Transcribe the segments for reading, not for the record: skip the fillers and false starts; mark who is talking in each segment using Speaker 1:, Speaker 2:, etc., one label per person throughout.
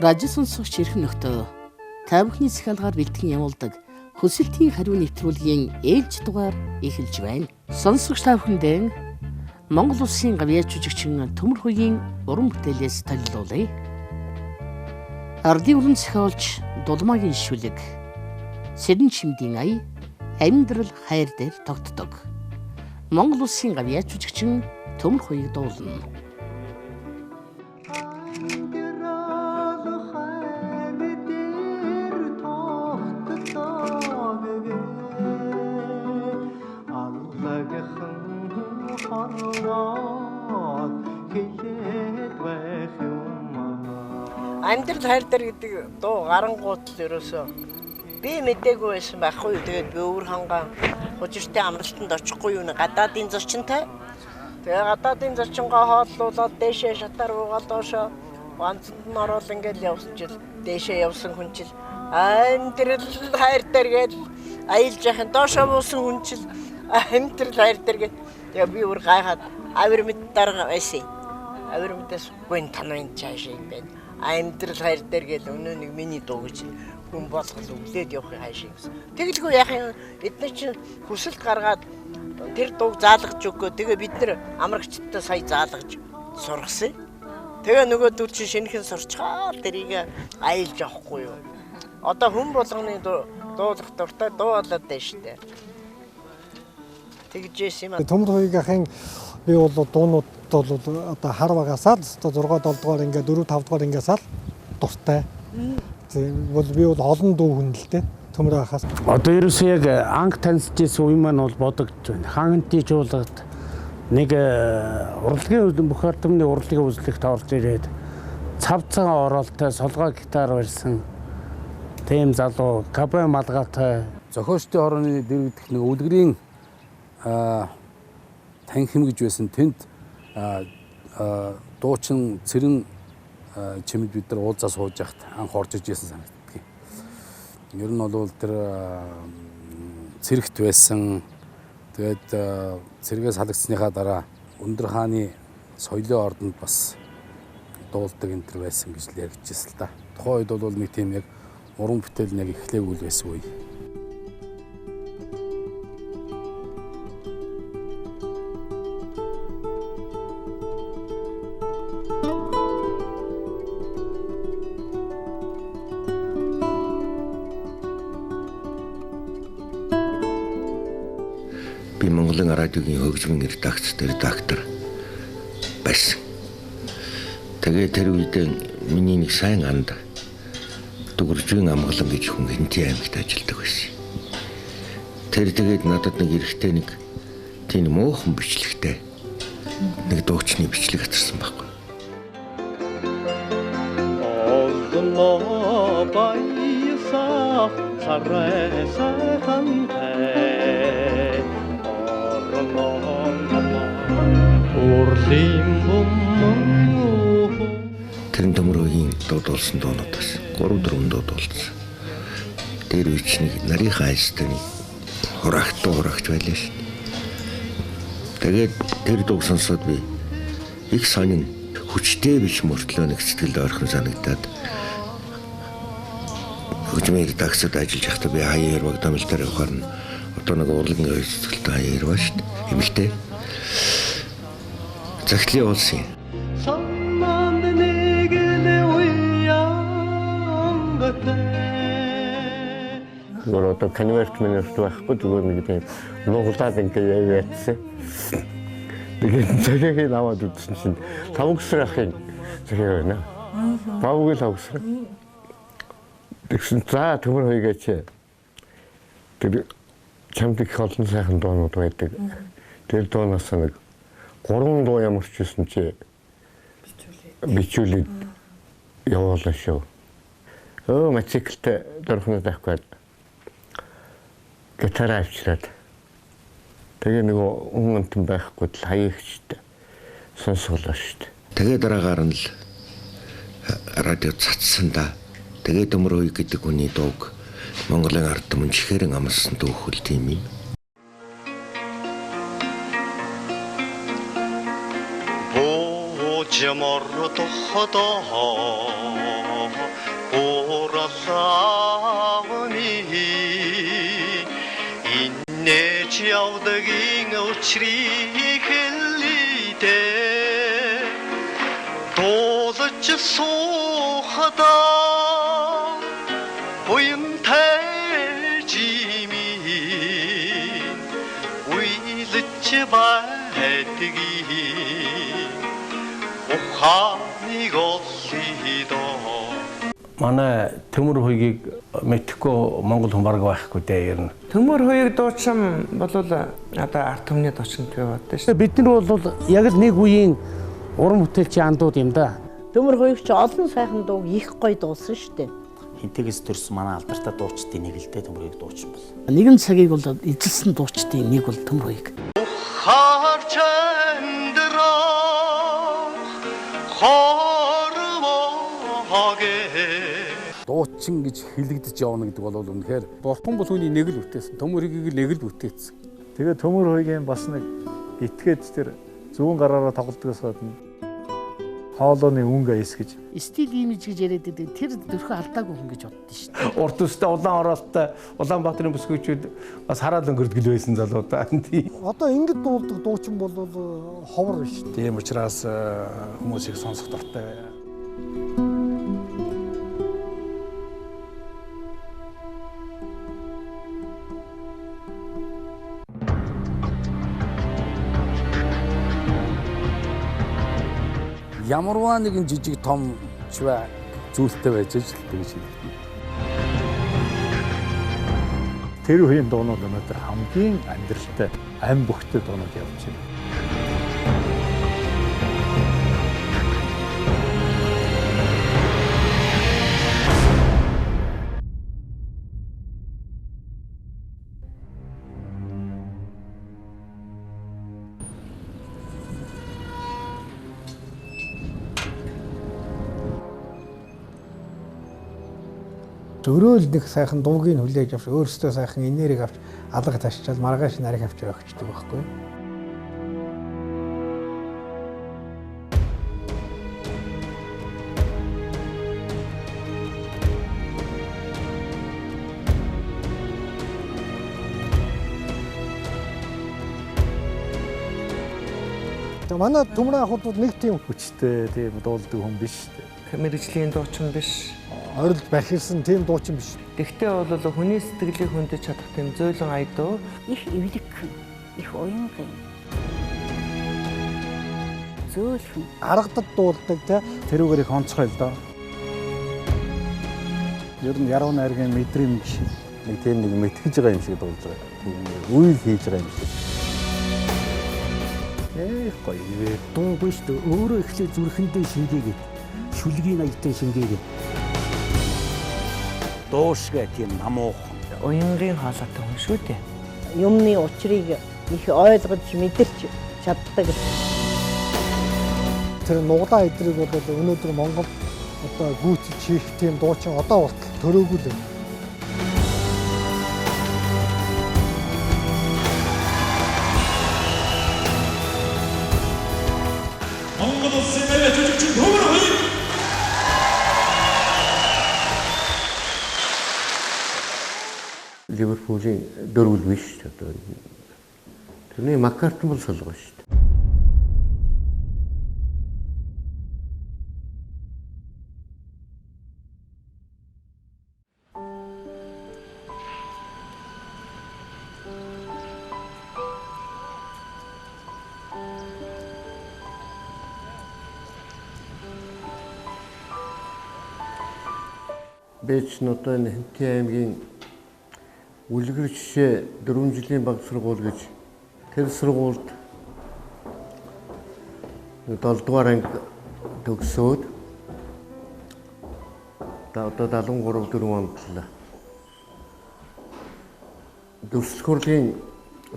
Speaker 1: Радио сонсогч ирхэн нөхдөө та бүхний захиалгаар бэлтгэн явуулдаг хүсэлтийн хариу нэвтрүүлгийн ээлж дугаар эхэлж байна. Сонсогч та бүхэндээ Монгол Улсын гавьяа жүжигчин Төмөр Хуйгийн уран бүтээлээс танилцуулъя. Ардын уран зохиолч Дулмаагийн шүлэг Сэдэн чимдийн ая амьдрал хайр дээр тогтдог. Монгол Улсын гавьяа жүжигчин Төмөр Хуйг дуулна.
Speaker 2: Амьдрал хайр дээр гэдэг дуу гарангууд л ерөөсөө би мэдээгүй байсан байхгүй. Тэгээд би өвөр хангаа хужиртай амралтанд очихгүй юу гадаадын зочинтой. Тэгээд гадаадын зочингоо хооллуулаад дээшээ шатаар уугаад доошоо ганцнд нь ороод ингээл явсчил дээшээ явсан хүн чил амьдрал хайр дээр гээд аялж яхин доошоо буусан хүн чил амьдрал хайр дээр гээд тэгээд би өвөр гайхаад авир мэд дарга байсан. Авир мэдээс гүн танайн чааш юм байна. Амьдрал хайр дээр гээд өнөө нэг миний дуу гэж хүн болгол өглөөд явахын хайшиг гэсэн. Тэгэлгүй яах юм эдгээр чинь хүсэлт гаргаад тэр дууг заалгаж өгөө. Тэгээ бид нэр амрагчдаа сая заалгаж сургасан. Тэгээ нөгөө дүү чинь шинэхэн сурчгаа тэрийг аялж авахгүй юу. Одоо хүн болгоны дуулах дуртай дуу болоод байна штэ. Тэгжээс юм.
Speaker 3: Төмөр Хуйгийн би бол дуунууд бол одоо хар багасаа л 6 7 дугаар ингээ 4 5 дугаар ингээсаа л дуртай. Тийм бол би бол олон дуу хүн л дээ Төмөр хахаас.
Speaker 4: Одоо ерөөсөө яг анх танилцчихсан үе маань бол бодогдож байна. Хаантий жуулгад нэг урлагийн бүх ордомны урлагийн үзлэгт орж ирээд цав цагаан оролтой солгоо гитар барьсан тийм залуу кабе малгайтай зохиолчдын орооны дэрэгдэх нэг үлгэрийн танхим гэж байсан тэнд дуучин цэрэн чимэд бид нар уулзаа сууж яхад анх орж иж байсан санагддаг. Ер нь бол тэр цэрэгт байсан. Тэгээд цэргээс халагдсныхаа дараа Өндөр хааны соёлын ордонд бас дуулдаг энэ төр байсан гэж л яригдчихсэн л да. Тухайн үед бол нэг тийм яг уран бүтээл нэг эхлэегүй л байсан үе.
Speaker 5: Би Монголын радиогийн хөгжмийн редактор байсан. Тэгээд тэр үед миний нэг сайн анд Дүгэржийн амгалан гэж хүн Хэнти аймагт ажилладаг байсан. Тэр тэгээд надад нэг эрэхтэй нэг тийм муухан бичлэгтэй нэг дуучны бичлэг атарсан байхгүй.
Speaker 6: Олно баяса сарайса хантай
Speaker 5: Тэрэн Төмөр Хуйгийн дуудуулсан дуунууд бас 3-4 дууд болсон. Тэр үеч нэг нарийнхаа айстай хурагч байлаа шүү. Тэгээд тэр дууг сонсоод би их сонин хүчтэй биш мөртлөө нэг сэтгэлд ойрхон санагдаад хөгжмийн редакцид ажиллаж байхдаа би хаяар Багдамл дээр явахаар нь одоо нэг урлагийн ойрцолтой хаяар ба шүү. Эмэгтэй захлын уулсан.
Speaker 7: Гөр одоо конверт менежер байхгүй зүгээр нэг тийм нуглаад ингээ яатсан. Тэгээд цагийг аваад үзсэн чинь тавгсрах юм цагийг байна. Тавг л авсрах. Тэгсэн за Төмөр Хуйгаач тэр чамд их олон сайхан дуунууд байдаг. Тэр дуунаас нэг 3 дуу ямар ч байсан чи бичүүлээд явуулаа шүү. Мотоциклтэй дөрхнөд авах гитар авчираад тэгээ нэг өмнөд байхгүй л хаягчтай сонсголоо шүү дээ.
Speaker 5: Тэгээ дараагаар нь л радио цацсан да. Тэгээ Төмөр Хуйг гэдэг хүний дууг Монголын ард түмэн чихэрэн амласан дүүхэл тийм юм.
Speaker 6: жамордоходоо уралаавны инээж явдгийн учрыг хэллийдээ дуулж суухадаа буянтай жимийн уйлж байдгийг ухааныг оллидоо.
Speaker 8: Манай төмөр хуйгийг мэдхгүй монгол хүн бараг байхгүй дээ ер нь.
Speaker 9: Төмөр хуйг дуучин бол одоо арт түмний дуучин гэж боддог шүү.
Speaker 4: Бид нар бол яг л нэг үеийн уран бүтээлчийн андууд юм да.
Speaker 2: Төмөр хуйг ч олон сайхан дуу их гоё дуусан шүү дээ.
Speaker 10: Хинтэгээс төрсөн манай алдартай дуучдын нэг л дээ төмөрийг дуучин бол.
Speaker 1: Нэгэн цагийг бол эзэлсэн дуучдын нэг бол Төмөр хуйг.
Speaker 6: Харч амьдрах хорвоге
Speaker 11: дуучин гэж хэлэгдэж явна гэдэг бол үнэхээр бурхан бол хүний нэг л бүтээсэн. Төмөр хуйгийг нэг л бүтээсэн.
Speaker 3: Тэгээ Төмөр хуйгийн бас нэг этгээд тэр зүүн гараараа тоглодгоос гадна хоолойны өнгө эсгэж
Speaker 1: Стил имиж гэж яриад байдаг. Тэр төрхөө алдаагүй хүн гэж боддоо шүү дээ.
Speaker 8: Урт үстэй улаан оролттой Улаанбаатарын бүсгүйчүүд бас хараад өнгөрдөг байсан залуудаа.
Speaker 3: одоо ингэж дуулдаг дуучин бол ховор шүү дээ.
Speaker 11: Тийм учраас хүмүүс их сонсох дуртай. Ямарваа нэгэн жижиг том чивэ зүйлтэй байж л тэгж хэлдэг.
Speaker 3: Тэр үеийн дуунууд өнөөдөр хамгийн амьдралтай ам бөхтэй дуунууд явж байна. Өрөөл нэг сайхан дуугийг хүлээж авч өөрөөсөө сайхан энерги авч алга ташчаад маргааш нарыг авч өгчдөг байхгүй. Манай төмөр ахуудад нэг тийм хүчтэй тийм дуулдаг хүн биш шүү дээ.
Speaker 9: Мэргэжлийн дуучин биш.
Speaker 3: Орилд бахирсан тийм дуучин биш.
Speaker 9: Тэгтээ бол хүний сэтгэлийг хөндөж чадах тийм зөөлөн айдуу.
Speaker 2: Их эвлэг, их уянган. Зөөлхөн.
Speaker 3: Аргадад дуулдаг
Speaker 4: Тэрүүгээр их онцгой л доо.
Speaker 11: Ер нь яруу найргийн мэдрэмж нэг тийм нэг мэтгэж байгаа юм шиг дуулж байгаа. Тийм үйл хийж байгаа юм шиг. Гоё вэ.
Speaker 4: Дуу биш дээ. Өөрөө ихлэ зүрхэндээ шингээгээд шүлгийн аяттай шингээгээд дуушгээ тийм намуухан
Speaker 9: Уянгын хаалгатай хүн шүү дээ.
Speaker 2: Юмны учрыг их ойлгож мэдэрч чаддаг.
Speaker 3: Тэр нуглаа эдрийг бол өнөөдөр Монгол одоо гүйцэж хийх тийм дуучин одоо болтол төрөөгүй л.
Speaker 6: Монгол улсын авиа жүжигчин Төмөр хуйг
Speaker 7: Ливерпулийн дөрвөл биш одоо. Тэрний Маккартон бол солгоо шүү дээ. Бэч нотон Хэнтээ аймгийн үлгэр жишээ 4 жилийн баг сургууль гэж тэр сургуульд 7 дугаар анги төгсөөд одоо 73-4 онд л дөрвөлт хурлын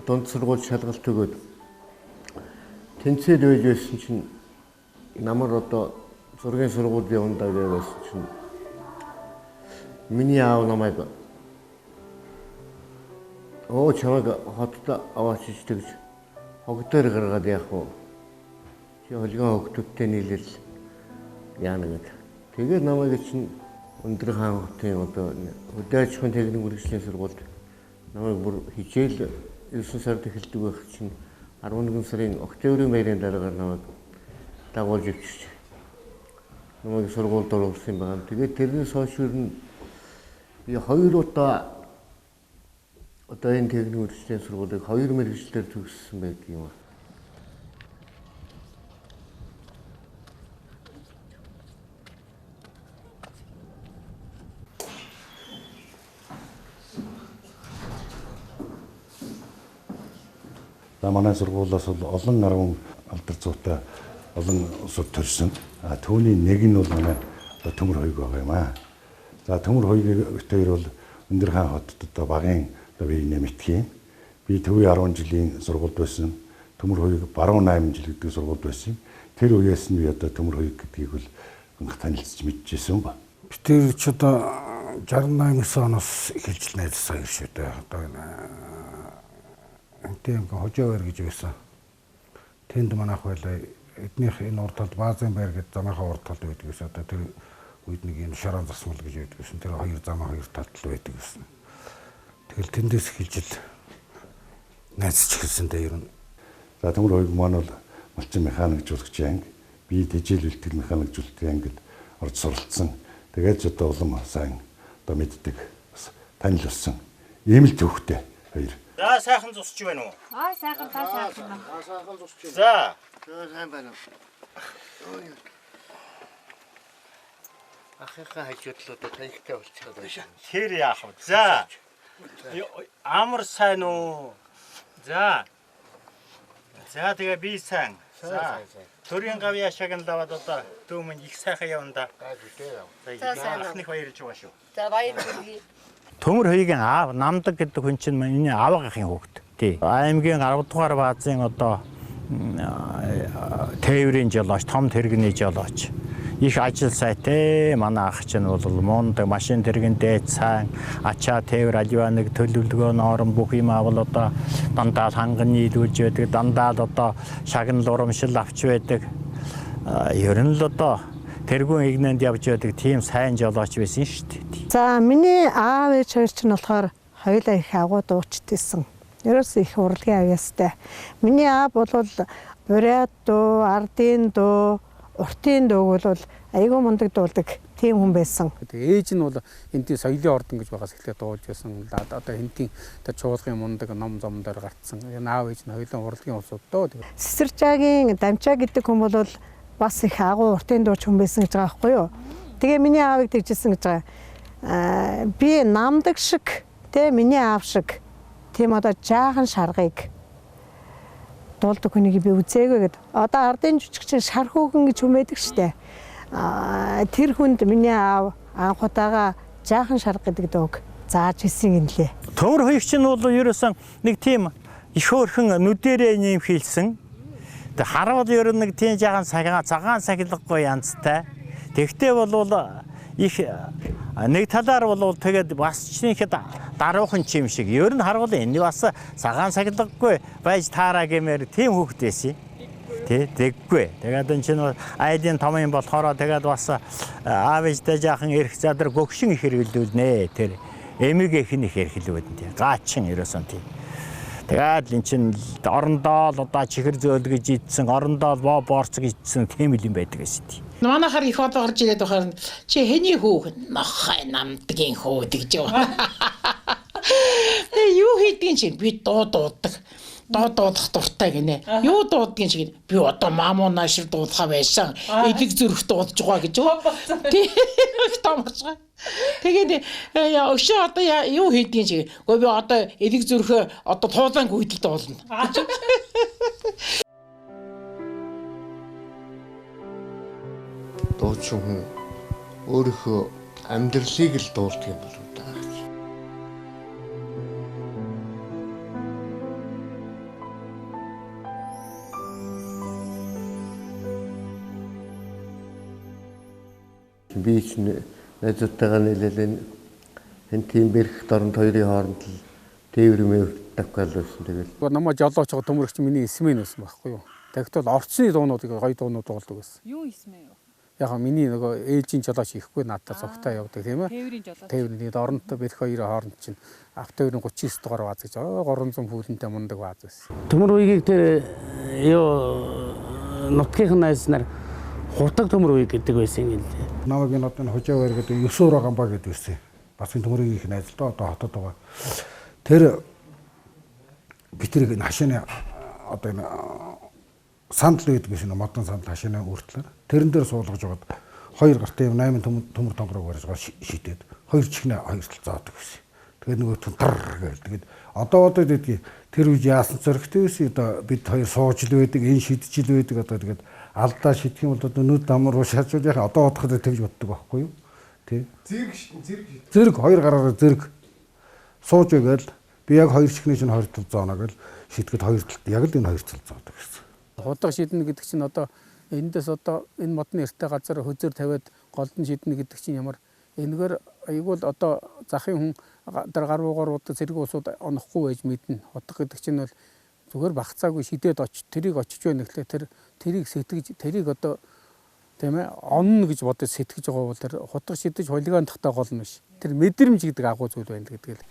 Speaker 7: дунд сургууль шалгалт өгөөд тэнцээд байж байсан чинь намар одоо зургийн сургууль явандаа гэсэн чинь миний аав намайг чамайг хотод аваач гэж хог дээр гаргаад яах вэ? Холгион хөгтөдтэй нийлэл яана гэдэг. Тэгээд намайг чинь Өндөр хаан хотын одоо хөдөө аж ахуйн техникийн мэргэжлийн сургуульд намайг бүр хичээл 9 сард эхэлдэг байх чинь 11 сарын октябрийн баярын дараагаар намайг дагуулж өгч намайг сургуульд оруулсан байна. Тэгээд тэрнээс хойш нь би 2 удаа одоо энэ техникийн мэргэжлийн сургуулийг 2 мэргэжлээр төгссөн байдаг юм.
Speaker 11: Манай сургуулиас олон 10 алдар зуутай олон усуд төрсөн. Түүний нэг нь бол манай Төмөр хоёг байгаа юм аа. За Төмөр хоёгийн өтөр бол Өндөр хаан хотод одоо багын биеийн нэмэгдэх юм. Би төвийн 10 жилийн сургуульд байсан. Төмөр хоёг баруун 8 жил гэдэг сургуульд байсан. Тэр үеэс нь би одоо Төмөр хоёг гэдгийг бол анх танилцж мэдчихсэн ба.
Speaker 4: Би тэр ч одоо 68 оноос эхэлж найзлсан юм шүү дээ. Одоо тийм хожоовэр гэж байсан. Тэнд манайх байлаа эднийх энэ урд талд баазын байр гэдэг замынхаа урд талд байдаг гэсэн. Одоо тэр үед нэг юм шорон засмал гэж байдаг гэсэн. Тэр хоёр замаа хоёр талд байдаг гэсэн. Тэгэл тэндээс эхэлж л найзч эхэлсэн дээ ер нь.
Speaker 11: За Төмөр хоёг маань бол малчин механик жуулгч анги, би тэжээл бэлтгэл механик жуулгч ангид орж суралцсан. Тэгээд ч одоо улам сайн одоо мэддэг бас танил болсон. Ийм л төвхтэй хоёр.
Speaker 10: За сайхан зусч байна уу?
Speaker 12: Сайхан та сайхан.
Speaker 10: Сайхан зусч байна. За.
Speaker 5: сайн байна. Ахыхаа хажуудлуудад танихтай болчиход байна.
Speaker 10: Тэр яах вэ? За. Амар сайн уу? За. За тэгээ би сайн. За. Төрийн гавья шагналавад одоо дүүмэн их сайхан явна да. За сайн. Ахных баярлж байгаа шүү.
Speaker 12: За баярлалаа.
Speaker 10: Төмөр хоёгийн аав намдаг гэдэг хүн чинь миний аавынхын хүүхэд. Тий. Аймгийн 10 дугаар баазын одоо тээврийн жолооч, том тэрэгний жолооч. Их ажил сайтай манай ах чинь бол мундаг машин тэрэгэн дээд сайн, ачаа тээвэр аливааныг төлөвлөгөө норм бүх юм авал одоо дандаа ханган нийлүүлж байдаг, дандаа одоо шагнал урамшил авч байдаг. Ер нь л одоо тэргүүн игнэнд явж байдаг тийм сайн жолооч байсан шүү дээ.
Speaker 13: За миний аав ээж хоёр ч нь болохоор хоёулаа их агуу дуучдээсэн. Ерөөс их урлагийн авьяастай. Миний аав бол бурят дуу, ардын дуу, уртын дууг бол айгүй мундаг дуулдаг тийм хүн байсан.
Speaker 4: Ээж нь бол энтийн соёлын ордон гэж байгаас эхлээд дуулж байсан. Одоо энтийн чуулгын мундаг ном зам дээр гарцсан. Аав ээж нь хоёулаа урлагийн улсууд доо.
Speaker 13: Цэцэржаагийн Дамжаа гэдэг хүн бол бас их агуу уртын дууч хүн байсан гэж байгаа байхгүй юу? Тэгээ миний аавыг тэгжсэн гэж байгаа. Би намдаг шиг тэ миний аав шиг тийм одоо жаахан шаргыг дуулдаг хүнийг би үзээгүй гэд. Одоо ардын жүжигчин шар хөөгөн гэж хүмээдэг штэ. Тэр хүнд миний аав анх удаага жаахан шарга гэдэг дууг зааж хэлсэн юм лээ.
Speaker 10: Төмөр хоёг чинь бол ерөөсөн нэг тийм их хөөрхөн нүдэрээ нэмхийлсэн. Тэг харавал ер нь нэг тийм жаахан цагаан сахилгагүй янзтай. Тэгтээ бол их нэг талаар бол тэгээд бас ч нэхэд даруухан чим шиг. Ер нь харвал энэ бас цагаан сахилгагүй байж таараа гэмээр тийм хүүхэд байсан. Тэ тэггүй. Тэгээд энэ чинь айлын том юм болохоор тэгээд бас аав ээжтэй жаахан эрх задар гөгшин их хэрэглүүлнэ. Тэр эмиг их нь их хэрэглүүлнэ. Тэ гаачин ерөөсөн тийм. Тэгээд энэ чинь орондоо л одоо чихэр зөөлгөж идсэн, орондоо л боорцог идсэн тийм юм байдаг гэсэн.
Speaker 14: Манайхаар их одоо гарч ирээд байхаар чи хэний хүүхэн? Нохой намдгийн хүүд гэж байгаа. Тэгээ юу хийдгийг чи би дууддаг. Дуудах дуртай гинэ. Юу дууддгийг чи би одоо мамуу наашир дуудахаа байсан. Эдэг зүрх дуудаж байгаа гэж байгаа. Тийм томорч. Тэгээд өшөө одоо юу хийдгийг чи гоо би одоо эдэг зүрхөө одоо туулан гүйдэл дуулна.
Speaker 7: Дуучин хүн өөрийнхөө амьдралыг л дуулдаг юм болов уу даа. Би ч найзуудтайгаа нийлээд энэ тийм бэрх дорнод хоёрын хооронд л тээвэр мэв тавкал байсан. Тэгээд
Speaker 4: намайг жолооч байгаа төмөрөгч миний эсмэн байсан байхгүй юу.
Speaker 15: Тэгвэл орцны дуунуудыг гоё дуунууд дуулдаг байсан.
Speaker 16: Юу хийсэн бэ?
Speaker 15: Яг миний нөгөө ээлжийн жолооч ихгүй надад цогтой явдаг тийм ээ.
Speaker 16: Тээврийн жолооч.
Speaker 15: Тээврийн оронтой бэрх хоёрын хооронд чинь автоөрийн 39 дугаар вааз гэж 300 пүүлэнтэй мундаг вааз байсан.
Speaker 4: Төмөр үеийг тэр юу нутгийн найснаар хутаг төмөр үе гэдэг байсан юм л.
Speaker 11: Намайг энэ одоо хожоо гэдэг 9 гамбаа гэдэг байсан. Бас энэ төмөр үеийн найз л одоо хотод байгаа. Тэр битрийг хашааны одоо энэ сандал байдаг гэсэн модон сандал хашааны үртлэр тэрэн дээр суулгаж байгаад 2 гартын 8 төмөр тонгорог барьж байгаа шидэд 2 чихнээ 2 тал зоодог гэсэн. Тэгээд нөгөө тар гээл тэгээд одоо гэдгийг тэр үе яасан зөрөгтэй байсан одоо бид хоёр сууж л байдаг энэ шидэж л байдаг одоо тэгээд алдаа шидэх юм бол одоо нүд дамар руу шалжуул яхаа одоо бодоход тэгж боддог байхгүй юу тий зэрэг 2 гараараа зэрэг сууж байгаад би яг 2 чихний чинь 2 тал зооноо гэл шидэхэд 2 талд яг л энэ 2 тал зоодог гэсэн.
Speaker 15: Худаг шиднэ гэдэг чинь одоо эндээс одоо энэ модны эрттэй газар хөзөр тавиад голдон шиднэ гэдэг чинь ямар энэгээр айгуул одоо захын хүн тэр гаруугаарууд зэрэг усууд онохгүй байж мэднэ. Худаг гэдэг чинь бол зүгээр багцаагүй шидээд тэрийг очиж байна гэхлээр тэрийг сэтгэж тэрийг одоо тийм ээ онно гэж бодож сэтгэж байгаа бол тэр худаг шидэж хулигандахтай гол нь биш. Тэр мэдрэмж гэдэг агуу зүйл байна гэдэг л.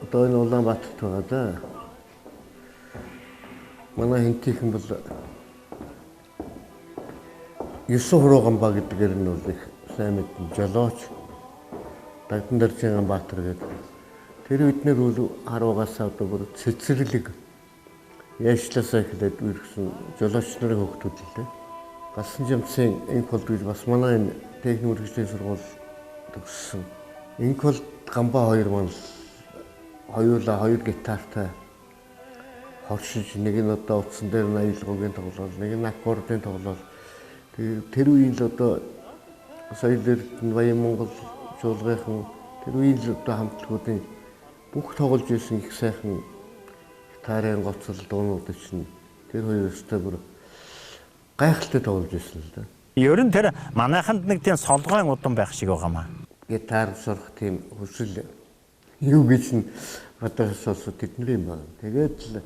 Speaker 7: Одоо энэ Улаанбаатарт байгаа да. Манай хинтийнхэн бол 9 хуруугамбаа гэдгээр нь бол их сайн мэдэн жолооч Дагдан Даржиган Баатар гэдэг. Тэр үднэр бол харуугасаа одоо бүр цэцэрлэг яашласаа эхлээд үргэсэн жолооч нарын хөгтүүд л дээ. Галсан жимцэн инкол гэж бас манай энэ техник мэргэжлийн сургууль төгссөн. Инкол гамбаа 2 маань хоёулаа 2 гитартай хоршиж нэг нь одоо утсан дээр аялгаагийн тоглол, нэг нь аккордын тоглол. Тэр үеийн л одоо соёлын Баян Монгол жуулгынхан тэр үеийн л одоо хамтлагуудын бүх тоглож ирсэн их сайхан гитарын гоцол дуунууд чинь тэр хоёр өстэй бүр гайхалтай тоглож ирсэн л да.
Speaker 10: Ер нь тэр манайханд нэг тийм солгойн удам байх шиг байгаамаа.
Speaker 7: Гитар сурах тийм хүсэл юу гэж нь бодож сонсоо тэдний юм байна. Тэгээд л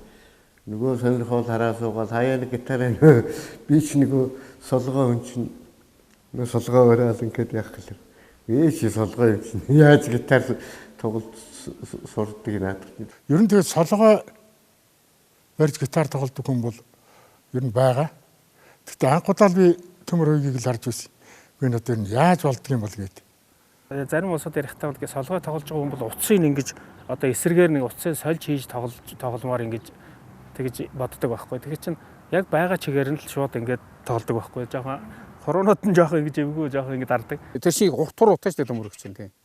Speaker 7: нөгөө сонирхол хараа суугаад хаяа нэг гитараа би ч нөгөө солгоо хүн чинь нөгөө солгоо бараал ингээд яах гэлээ. Ээч солгоо юм чинь яаж гитар тоглож сурдаг наадах.
Speaker 17: Ер нь тэгээд солгоо барьж гитар тоглодог хүн бол ер нь байгаа. Гэхдээ анх удаа би төмөр үеийг л харж байсан. Би одоо энэ яаж болдго юм бол гэдэг.
Speaker 18: Зарим улсууд ярихтаа бол солгой тоглож байгаа хүн бол утсыг ингэж одоо эсрэгээр нэг утсыг сольж хийж тогломоор ингэж тэгж боддог байхгүй. Тэгэхээр чинь яг байгаа чигээр нь л шууд ингэж тоглодог байхгүй. Жохон хуруунууд нь жохон ингэж эвгүй жохон ингэж дардаг.
Speaker 15: Тэр шиг утгуур утаач гэдэг төмөрөх чинь тийм.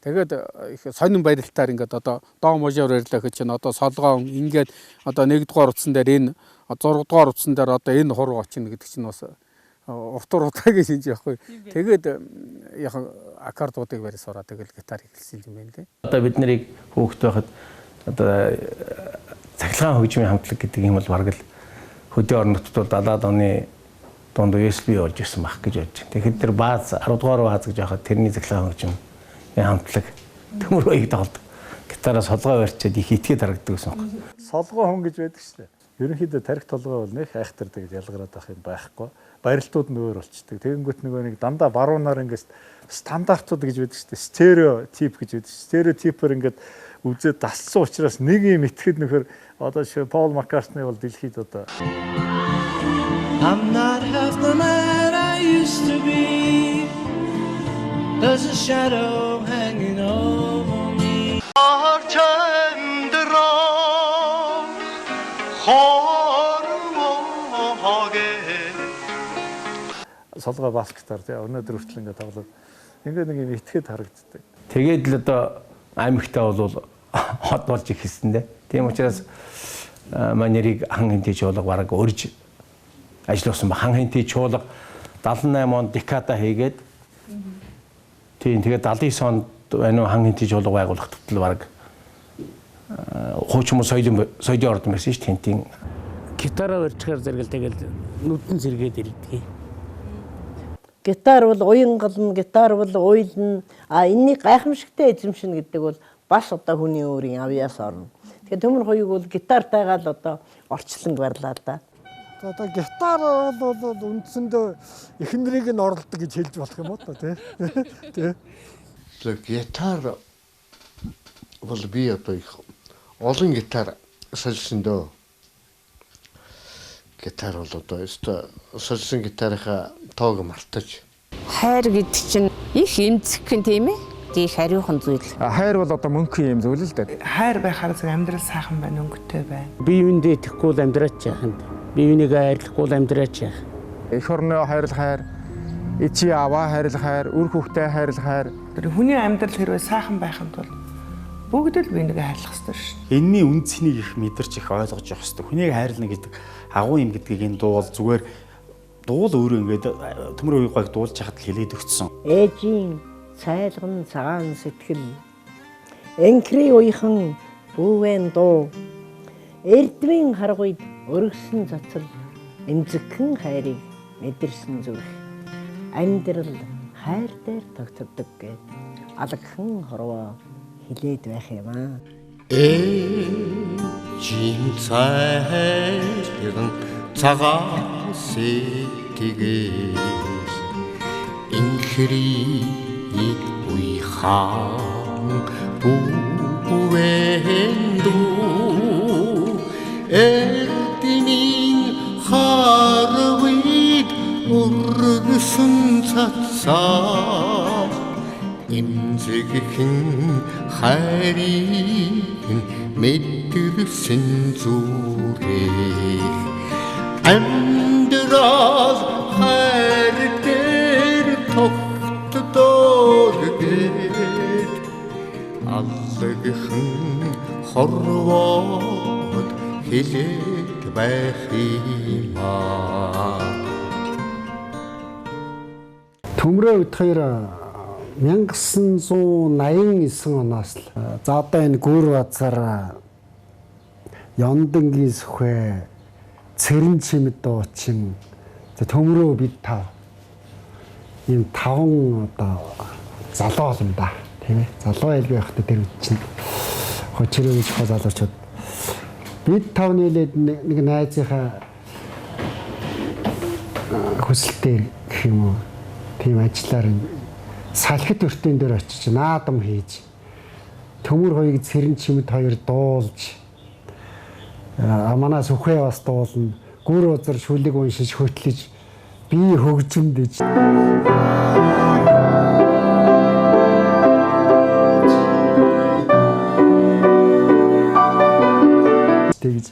Speaker 15: Тэгээд их сонин барилтаар ингээд одоо доо можоор ярьлаа гэж чинь одоо солгоо ингээд одоо 1-р утсан дээр энэ 6-р утсан дээр одоо энэ хуруу очино гэдэг чинь бас уртур утаагийн шинж яахгүй. Тэгээд яг аккордуудыг барь сураад тэгэл гитар хэлсэн юм байна лээ.
Speaker 8: Одоо бид нарыг хөөхт байхад одоо цахилгаан хөгжмийн хамтлаг гэдэг юм бол бараг л хөдөө орон нутгад бол 70-аад оны дунд USB болж ирсэн баг гэж бодож байна. Тэгэхээр тэр бааз 10-р бааз гэж яхад тэрний цахилгаан хөгжмийн хамтлаг төмөр үеийг тоглодог. Гитараас солгоо барьчаад их итгээд харагддаг гэсэн юм.
Speaker 19: Солгоо хүн гэж байдаг шүү дээ. Ерөнхийдөө тарих толгой бол нэг айхтардаг гэж ялгараад байх юм байхгүй. Барилтууд нь өөр болчдөг. Тэгэнгүүт нөгөө нэг дандаа баруунаар ингээд стандартууд гэж байдаг шүү дээ. Стереотип гэж байдаг. Стереотипээр ингээд үзээд дассан учраас нэг юм итгэхэд нөхөр одоо жишээ Пол Маккартни бол дэлхийд одоо I'm not half the man I used to be. There's a shadow hanging over me. Солгоо бас гитар тий өнөөдөр хүртэл ингээд тоглоод ингээд нэг юм итгэхэд харагддаг.
Speaker 8: Тэгээд л одоо аймагтаа бол хот болж ихсэн дээ. Тийм учраас манерыг хан хэнтэй чуулга бараг өрж ажилласан ба хан хэнтэй чуулга 78 онд декада хийгээд тийм тэгээд 79 онд энэ хан хэнтэй чуулга байгуулах тутал бараг хуучин соёлын ордон байсан шүү дээ. Тентийн
Speaker 4: гитараа барьчихаар зэрэгэл тэгэл нүдэн зэрэгээд ирдэг.
Speaker 2: Гитар бол уянгална, гитар бол уйлна. Энэний гайхамшигтай эзэмшнэ гэдэг бол бас одоо хүний өөрийн авьяас орно. Тэгэхээр төмөр хоёуг бол гитартайгаа л одоо орчлон барьлаа да.
Speaker 3: Одоо гитар бол үндсэндээ эхнэрийг нь орлдог гэж хэлж болох юм уу та тий.
Speaker 7: Гитар бол би одоо их олон гитар сольсон дөө. Гитар бол одоо сольсон гитарынхаа тоог мартаж.
Speaker 16: Хайр гэдэг чинь их эмзэгхэн тийм ээ? Их хариухан зүйл.
Speaker 9: Хайр бол одоо мөнхийн юм зүйл л дээ. Хайр байхаар зөв амьдрал сайхан байна, өнгөтэй байна.
Speaker 4: Бие биендээ итгэхгүй л амьдраач яах. Бие биенийг хайрлахгүй л амьдраач яах.
Speaker 9: Эх орноо хайрлах хайр, эцээ аваа хайрлах хайр, үр хүүхдээ хайрлах хайр. Хүний амьдрал хэрвээ сайхан байхын тулд бүгд л биенийгээ хайрлах хэрэгтэй шүү.
Speaker 20: Энэний үндснийг их мэдэрч их ойлгож явах хэрэгтэй. Хүнийг хайрлна гэдэг агуу юм гэдгийг энэ дуу бол зүгээр дуу л өөрөө ингээд төмөр үеийг дуулж хахад л хэлээд өгсөн.
Speaker 2: Ээжийн цайлган цагаан сэтгэл энкри уйхан бүүвэн дуу эрдмийн харгуйд өргөсөн цацал эмзэгхэн хайрыг мэдэрсэн зүрх амьдрал хайр дээр тогтдог гэд алгхан хорвоо хилээд байх юм аа.
Speaker 21: Ээжийн цайлган цагаан сэтгэл энкри уйхан бүүвэн дуу эрдмийн харгуйд өргөсөн цацал эмзэгхэн хайрыг мэдэрсэн зүрх амьдрал хайр дээр тогтдог гэд алгхан хорвоод хилээд байх юм аа.
Speaker 22: Төмрөө үед хоёр 1989 оноос л за одоо энэ гүр базар Ёндангийн сүхэ цэрэн чимэд дуучин төмрөө бид тав ийм 5 одоо залуу юм да тийм ээ залуу айлг байхдаа тэр чинь хочроо гэж залуучууд бид 5 нийлээд нэг найзынхаа хүсэлтээр гэх юм уу тийм ажиллаар салхит өртөн дээр очиж наадам хийж төмөр хоёрыг цэрэн чимэд хоёр дуулж манаас үхээ бас дуулна гүр узар шүлэг уншиж хөтлөж би хөгжимдэж тэгж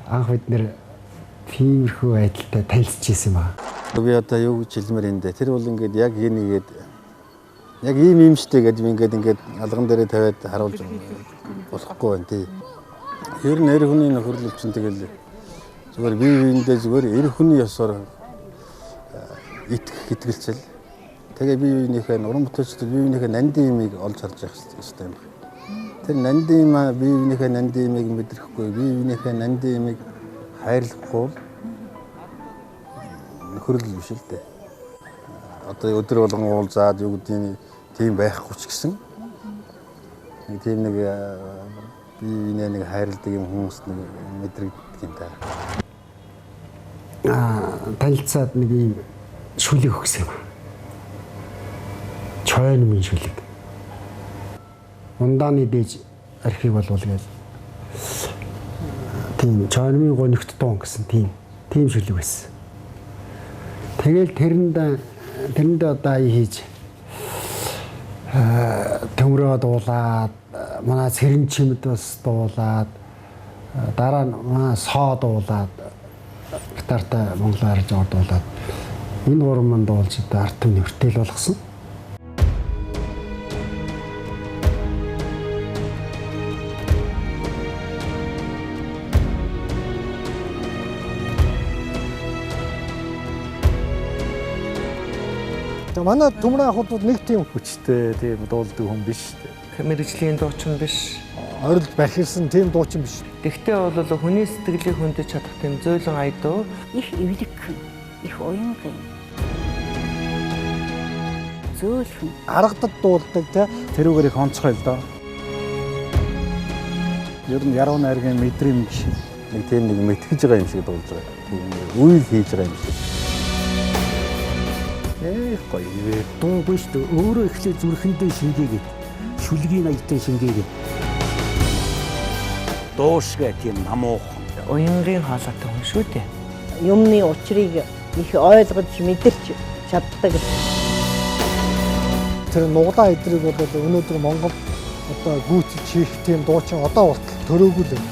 Speaker 22: анх бид нэр тиймэрхүү байдалтай танилцж ирсэн ба.
Speaker 23: Би одоо юу гэж хэлмээр энэ тэр бол ингээд яг энийгээд яг ийм штэ гэдэг ингээд алган дээрээ тавиад харуулж болохгүй байна тий. Ер нь эр хүний нөхөрлөл чинь тэгэл зүгээр бие биендээ зүгээр эр хүний ёсоор итгэх итгэлцэл. Тэгээ бие биенийхээ уран бүтээлчд бие биенийхээ нандин юмыг олж харж явах хэрэгтэй юм байна. Тэр нандин юм бие биенийхээ нандин юмыг мэдрэхгүй бие биенийхээ нандин юмыг хайрлахгүй нөхөрлөл биш л дээ. Одоо өдөр болгон уулзаад юу гэдгийг тийм байхгүй ч гэсэн тийм нэг бие нэг хайрладаг юм хүмүүс нэг мэдрэгддэг юм да.
Speaker 22: Танилцаад нэг юм шүлэг өгсөн юм. Чойнмын шүлэг. Ундааны дээж архив болвол гээл. Тийм чойнмын гонигт дуун гэсэн тийм шүлэг байсан. Тэгэл тэрэнд одоо хийж төмрөө дуулаад манай цэрэн чимэд бас дуулаад дараа нь манай соо дуулаад гитартай монголоор дуулаад энэ гурван манд дуулж одоо арт түмний хүртэл болгосон.
Speaker 3: За манай төмрийн ахуудууд нэг тийм
Speaker 19: хүчтэй тийм дуулдаг хүн биш шүү дээ.
Speaker 9: Мэргэжлийн дуучин биш.
Speaker 3: Орилж бахирсан тийм дуучин биш.
Speaker 9: Тэгтээ бол хүний сэтгэлийг хөндөж чадах тийм зөөлөн ая дуу.
Speaker 12: Их эвлэг, их уянган. Зөөлхөн.
Speaker 3: Аргадад дуулдаг те.
Speaker 19: Тэрүүгээр их онцгой л доо. Ер нь яруу найргийн мэдрэмж нэг тийм нэг мэтгэж байгаа юм шиг дуулж байгаа. Тийм үйл хийж байгаа юм шиг.
Speaker 4: Гоё вэ. Дуу биш дээ. Өөрөө ихлэ зүрхэндээ шингээгээд шүлгийн аягтай шингээгээд дуушгаа тийм намуухан.
Speaker 9: Уянгийн хаалгатай хүн шүү дээ.
Speaker 2: Юмны учрыг их ойлгож мэдэрч чаддаг.
Speaker 3: Тэр нуглаа эдрийг бол өнөөдөр Монгол одоо гүйцэж хийх тийм дуучин одоо болтол төрөөгүй л.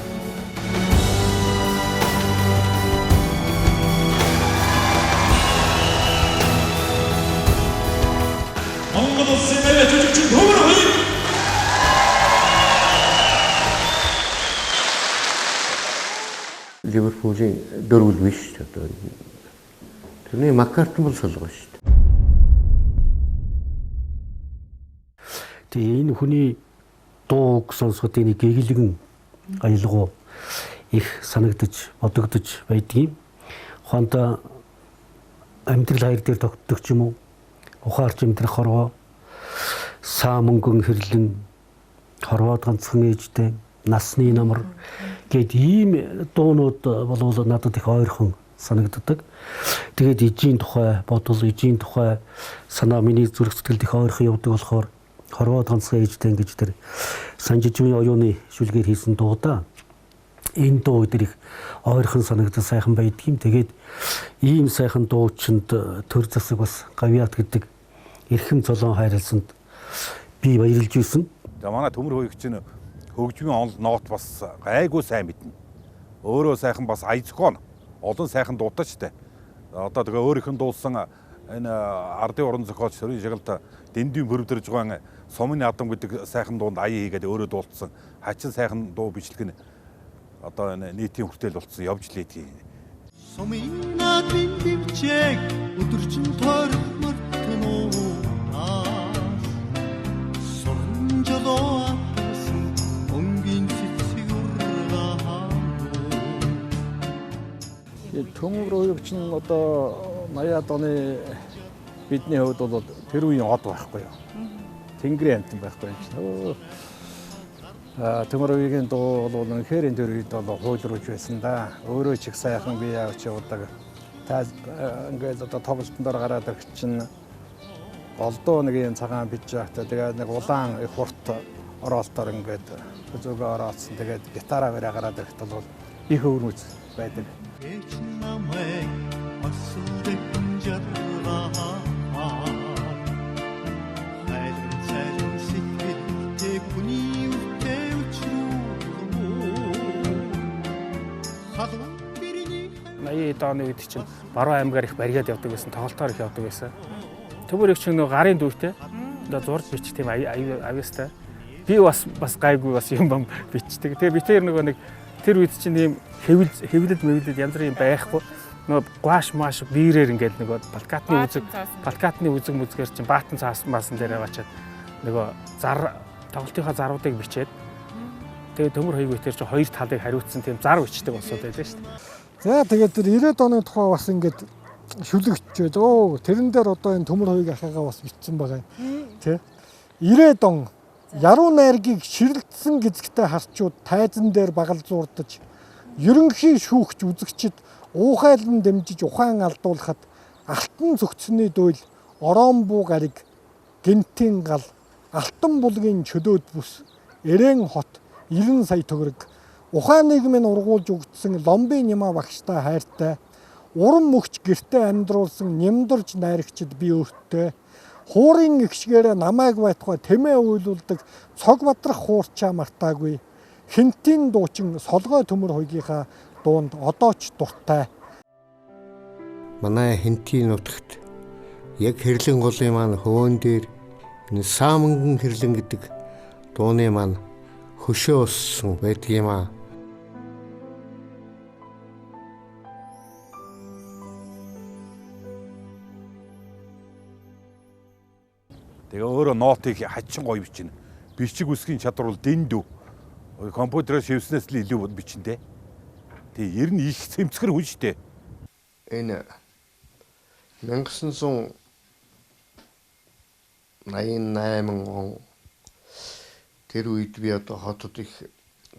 Speaker 1: Монгол улсын нэрээр жүжигчин Төмөр Хоёр.
Speaker 7: Ливерпулийн дөрвөл биш одоо. Тэрний Маккартон бол солгоо шүү дээ.
Speaker 4: Тэгээ энэ хүний дууг сонсоход энэ гэгэлгэн аялгау их санагдаж бодогдож байдгийг. Ухаантай амьдрал хайр дээр тогтдог ч юм уу. Ухаарч амьдрах хорвоо саа мөнгөн хэрлэн хорвоод ганцхан ээжтэй насны намар гэд ийм дуунууд болвол надад их ойрхон санагддаг. Тэгээд ижийн тухай бодвол ижийн тухай санаа миний зүрх сэтгэлд их ойрхон явдаг болохоор хорвоод ганцхан ээжтэй ингэж тэр Санжижмын оюуны шүлгээр хийсэн дуудаа энэ дуу өдөр их ойрхон санагдсан сайхан байдгийм. Тэгээд ийм сайхан дуучинд төр засаг бас гавьяат гэдэг эрхэм цолон хайрлсанд би баярлж байсан.
Speaker 5: За манай Төмөр Хоёрч чинь хөгжмийн онол ноот бас гайгүй сайн мэднэ. Өөрөө сайхан бас ая зохион олон сайхан дуудаач тэ. Одоо тэгээ өөрийнх нь дуулсан энэ ардын уран зохиолч Сөрийн Шагалт дэндийн бүрдэрж байгаа Сумын Адам гэдэг сайхан дуунд ая хийгээд өөрөө дуулсан хачин сайхан дуу бичлэг нь одоо энэ нийтийн хүртэл болцсон явж лээдгийг.
Speaker 21: Сумын Адам бивчэг өдөржин тормортно Соронжолоо атсан өнгийн цэцэг ургаа.
Speaker 19: Төмөр Хоёрч нь одоо 80-аад оны бидний хувьд бол тэр үеийн од байхгүй юу. Тэнгэрийн амтан байхгүй юм чинь. Төмөр Хоёрын дуу бол үнэхээр энэ төр үед бол хуйлруулж байсан да. Өөрөө ч их сайхан би явж явдаг. Та ингээд одоо тоглолтоор гараад ирэх чинь голдуу нэг юм цагаан бич яахтай тэгээд нэг улаан их хурд ороолтоор ингээд зүгөө ороолсон. Тэгээд гитараа бариа гараад ирэхэд бол их өвөрмөц байдаг.
Speaker 18: Оны үед чинь Баруун аймгаар их бариад явдаг байсан, тоглолтоор их явдаг байсан. Төмөр Хоёрч нэг гарын дүүтэй. Одоо зурж бич тийм авьяастай. Би бас гайгүй бас юм бам бичдэг. Тэгээ би тэр нэг тэр үед чинь ийм хэвлэл янз бүрийн байхгүй. Нөгөө гуаш маш биерээр ингээд нөгөө балкатны үзэг мүзгэр чинь баатан цаасан дээр аваачаад нөгөө тоглолтынхаа заруудыг бичээд тэгээ Төмөр Хоёрын үеэр чинь хоёр талыг хариуцсан тийм зар бичдэг болсод байлаа шүү дээ.
Speaker 3: За тэгээд тэр 90-ад оны тухай бас ингээд шүлэгчээд тэрэн дээр одоо энэ Төмөр Хоёрын ахыгаа бас бичсэн байгаа юм. Тэ? 90-ад он яруу найргийг ширэлтсэн гизгтэй харчууд тайзан дээр багал зурдаж ерөнхий шүүгч үзэгчид уухайлан дэмжиж ухаан алдуулахад алтан цогцны дөөл ороон буу гариг гинтийн гал алтан булгийн чөлөөд бүс эрээн хот 90 сая төгрөг ухаан нийгмийн ургуулж өгдсөн ломбын нима багштай хайртай уран мөгч гэртээ амьдруулсан нямдурж найрагчд би өөртөө хуурын игшгээрээ намайг байтугай тэмээ уйлуулдаг цог бадрах хуурчаа мартаагүй хинтийн дуучин солгой Төмөр Хоёрынхаа дуунд одоо ч дуртай.
Speaker 7: Манай хинтийн нутагт яг хэрлэн голын маань хөөн дээр энэ сааманган хэрлэн гэдэг дууны маань хөшөө уссан байдгийм аа.
Speaker 5: Тэгээ өөрөө нотыг хачин гоё бичнэ. Бичиг үсгийн чадвар бол дэндүү. Компьютерээр шивснээс л илүү бичнэ. Тэгээ ер нь их цэмцгэр хүн шүү дээ.
Speaker 6: Энэ 1988 он тэр үед би одоо хотод их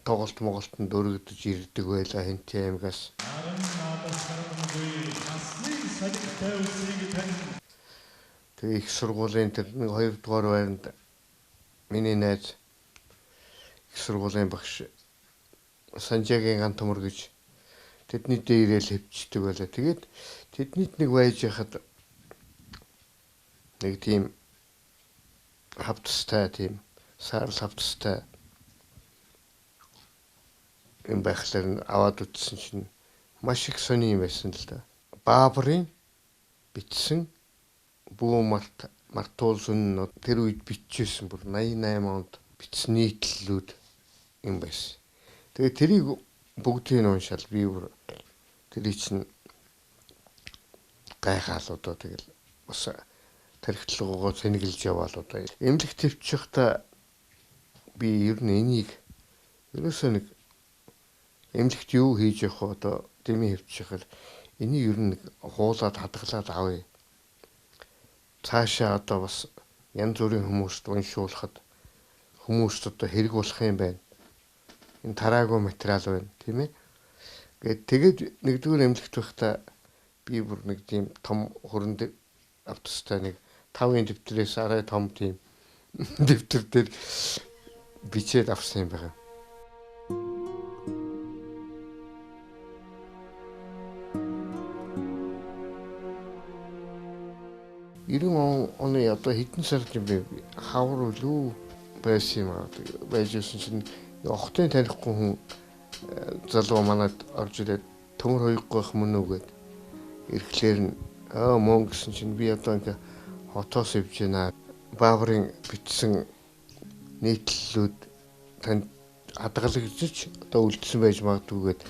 Speaker 6: тоглолт моголтонд өргөдөж ирдэг байлаа Хэнти аймгаас. Тэгээ их сургуулийн тэр 2 дугаар байранд миний найз их сургуулийн багш Санжаагийн ган төмөр гэж тэдний дээр ирээл хөвчдөг байлаа. Тэгээд тэднийд нэг байж хахад нэг тийм хавтастай тийм саарл хавтастай юм байхлаар аваад утсан чинь маш их сони юм байсан л да. Баабрын бичсэн бүү мартуулсан тэр үед биччихсэн бүр 88 онд бичсэн нийтлэлүүд юм байсан. Тэгээ тэрийг бүгдийг нь уншаал би бүр тэрий чинь гайхаал одоо тэгэл бас тархитлагоо сэнгэлж яваал одоо эмнэлэг төвчөхдөө би ер нь энийг ерөөсөө нэг эмнэлэгт юу хийж явах вэ одоо дэмий хөвчихөл энийг ер нь хуулаад хадгалаад авъя. Цаашаа одоо бас янз бүрийн хүмүүст уншуулахад хүмүүст одоо хэрэг болох юм байна. Энэ тараагүй материал байна тийм ээ. Тэгээд нэгдүгээр эмнэлэгт байхдаа би бүр нэг тийм том хөрөнд автостай нэг 5-ын дэвтрээс арай том тийм дэвтэр дээр бичээд авсан юм байна. Оны одоо хэдэн сард юм бэ? Хавар үлээ байсан юм аа. Байж ирсэн чинь охтын танихгүй хүн залуу манад орж ирээд төмөр хоёргоох мөн үү гэд ирэхлээр нь мөн гэсэн чинь би одоо ингээ хотоос ивж байна. Бааврын бичсэн нийтлэлүүд танд хадгалагдчих одоо үлдсэн байж магадгүй гэд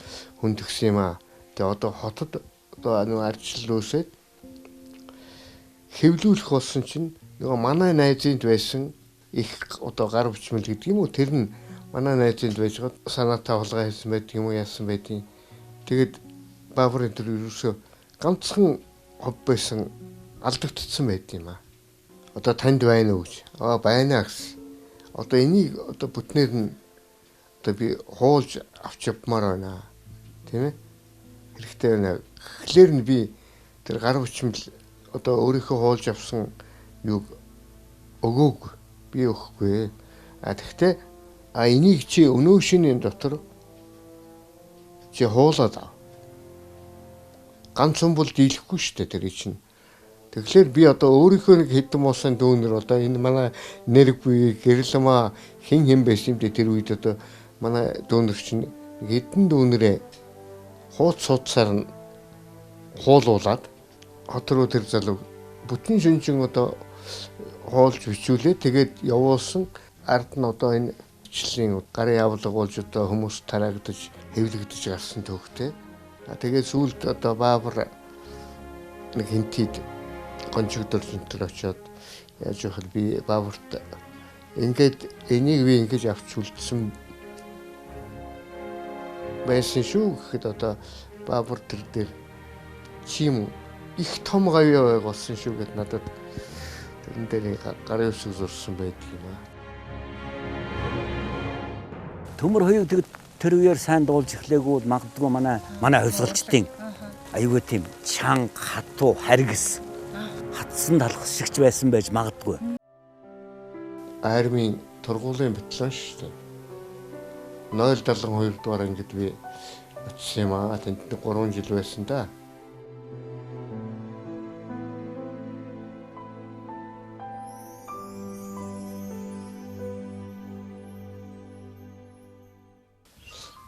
Speaker 6: хүндгсэн юм аа. Тэгээ одоо хотод одоо арчлал үүсээд хэвлүүлэх болсон чинь нөгөө манай найзынд байсан их одоо гар бичмэл гэдэг юм уу тэр нь манай найзынд байжгаад санаатай хулгай хийсэн байдаг юм уу яасан байдгийг. Тэгээд Бааврын тэр ерөөсөө ганцхан хов байсан алдагдчихсан байд юм аа. Одоо танд байна уу гэж. Байна гэсэн. Одоо энийг одоо бүтнээр нь одоо би хуулж авч явмаар байна. Тийм ээ. Хэрэгтэй байна. Тэгэхээр нь би тэр гар бичмэл одоо өөрийнхөө хуулж авсан юг өгөөг би өгөхгүй. Тэгэхдээ энийг чи өнөө шинийн дотор чи хуулаад ав. Ганцхан бол дийлэхгүй шүү дээ тэр чинь. Тэгэхээр би одоо өөрийнхөө нэг хэдэн муусан дүүнер одоо энэ манай нэрг буй гэрлэмаа хэн байсан юм бэ тэр үед одоо манай дүүнер чинь хэдэн дүүнэрээ хууц судсаар нь хуулуулад хот руу тэр залуу бүтэн шинжин одоо хоолж бичүүлээ тэгээд явуулсан ард нь одоо энэ бичлэгийн гарын явлага болж одоо хүмүүс тараагдаж хэвлэгдэж гарсан төвхтэй. Тэгээд сүүлд одоо Баавар нэг хинтид гончигдор зэнтэр очиод яаж явах би Бааварт ингээд энийг би ингэж авч үлдсэн байсан шүү гэхэд одоо Баавар тэр дээр чим их том гавьяа болсон шүү гэд надад тэрэн дээр гарын үсэг зурсан байдаг юм аа.
Speaker 13: Төмөр хоёуг тэр үеэр сайн дуулж эхлэегүй магадгүй манай хувьсгалчдын аюулгүй тийм чанга хатуу харгас хатсан талхас шигч байсан байж магадгүй.
Speaker 6: Армийн тургуулийн батальон шүү дээ. 072 дугаар ангид би очсон юм аа. Тэнд 3 жил байсан да.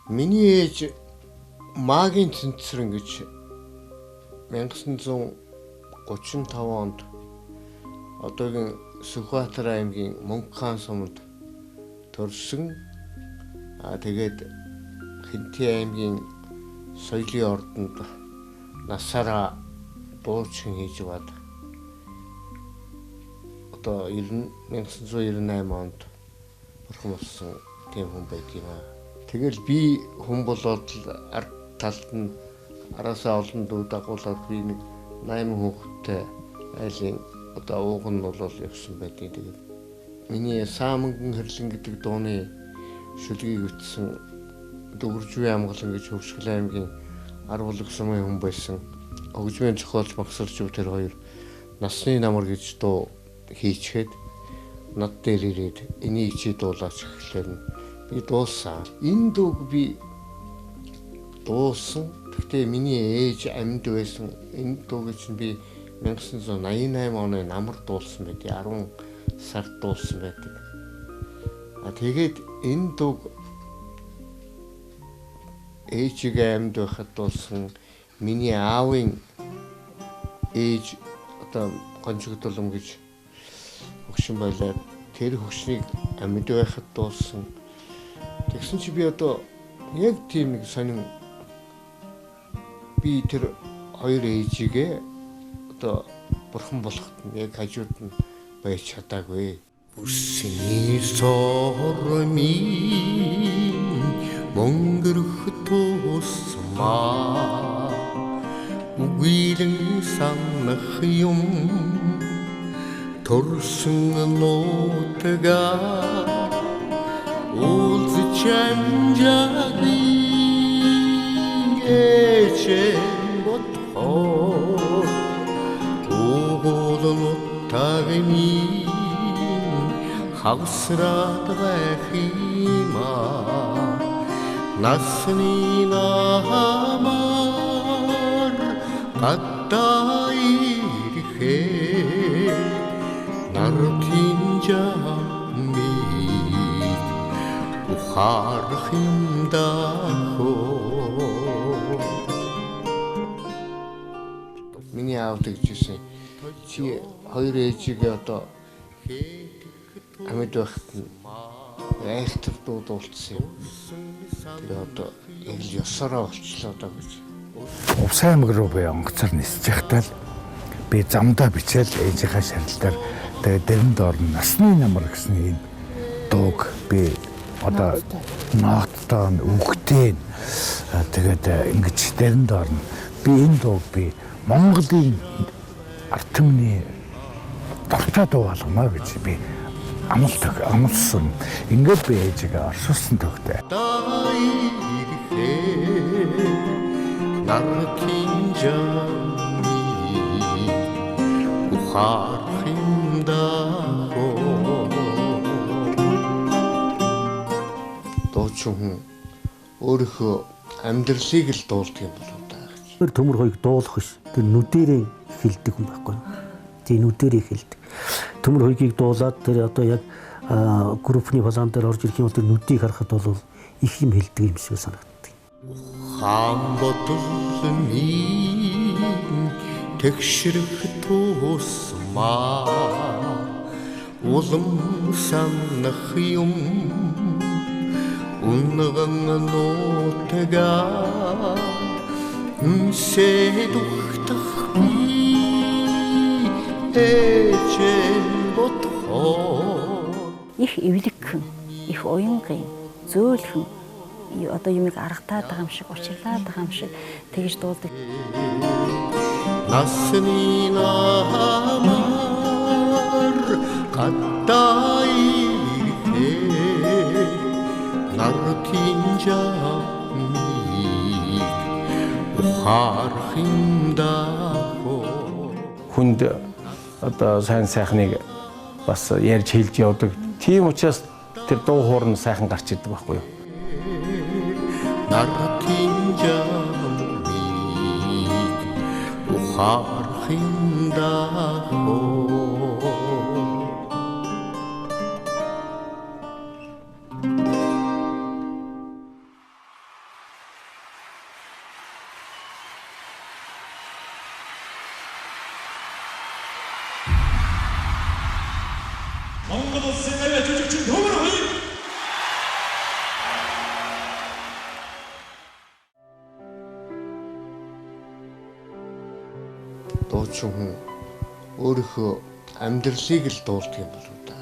Speaker 6: Миний ээж Магийн цэнцэрэн гэж 1935 онд одоогийн Сүхбаатар аймгийн Мөнгөхан сумд төрсөн. Тэгээд Хэнти аймгийн соёлын ордонд насаараа дуучин хийж бод одоо 1998 онд бурхан болсон тийм хүн байт юм аа. Тэгэл би хүн болоод ард талд нь араасаа олон дүү дагуулад би нэг 8 хүүхэдтэй айлын одоо ууг нь бол явсан байдیں۔ Тэгээд миний Сааманган хэрлэн гэдэг дууны шүлгийг ütсэн Дөгөржвийн амгалан гэж Хөвсгөл аймгийн Арвалаг сумын хүн байсан. Хөгжмийн зохиолч Магсаржив тэр хоёр насны намар гэж дуу хийчихэд над дээр ирээд энийг чи дуулаач гэхлээр би дууссан. Энэ дууг би дууссан. Гэхдээ миний ээж амьд байсан. Энэ дууг чинь би 1988 оны намар дуулсан байдаг. 10 сард дуулсан байдаг. Тэгээд энэ дууг ээжигээ амьд байхад дуулсан. Миний аавын ээж одоо Гончигдулам гэж хөгшин байлаа. Тэр хөгшнийг амьд байхад дуулсан. Тэгсэн чи би одоо яг тийм нэг сонин би тэр хоёр ээжигээ одоо бурхан болоход яг хажууд нь байж чадаагүй.
Speaker 21: Бүрсний сорми монгөрх туусмаа үгүйлэн санах юм торсон нотага уулзч амжаагүй эчэн ботхоо уулнотагми хавсраад байх юмаа насны намар гадаа ирэхээ нартын жамми ухаарах юм даа.
Speaker 6: Миний аав тэгжсэн. Чи хоёр ээжигээ одоо амьд байхад айхтар дуудуулсан юм. Тэгээ одоо яг л ёсороо болчлоо даа гэж.
Speaker 4: Увс аймаг руу би онгоцоор нисэж байхдаа л би замдаа бичээл ээжийнхаа шарилтаар тэгээ дэрэнд орно насны намар гэсэн энэ дууг би одоо нооттой үгтэй тэгээд ингэж дэрэнд орно. Би энэ дууг би Монголын ард түмний дуртай дуу болгоно гэж би амлсан. Ингээд би ээжигээ оршуулсан төгтэй.
Speaker 21: нартын жамми ухаарах юм даа.
Speaker 6: Дуучин хүн өөрийнхөө амьдралыг л дуулдаг юм болов даа гэж.
Speaker 4: Тэр төмөр хоёрыг дуулах биш. Тэр нүдэрээ хэлдэг юм байхгүй. Тийм нүдэрээ хэлдэг. Төмөр хоёрыг дуулаад тэр одоо яг группны план дээр орж ирэх юм бол тэр нүдийг харахад бол их юм хэлдэг юм шиг санагдав.
Speaker 21: Хаан бодлын тэгшрэх туусмаа улам санах юм унган нотага үнсэдүхтэх би эчэн ботхоо
Speaker 12: их эвлэгхэн, их уянгын, зөөлхөн одоо юмыг аргатаад байгаа юм шиг, учирлаад байгаа юм шиг тэгж дуулдаг.
Speaker 21: насны намар гадаа ирэхээ нартын жамми ухаарах юм даа.
Speaker 8: Хүнд одоо сайн сайхныг бас ярьж хэлж явдаг. Тийм учраас тэр дуу хоорн сайхан гарч ирдэг байхгүй юу?
Speaker 21: нартын жамми ухаарах юм даа.
Speaker 1: Монгол улсын авиа жүжигчин Төмөр хоёрыг
Speaker 6: Дуучин хүн өөрийнхөө амьдралыг л дуулдаг юм болов уу та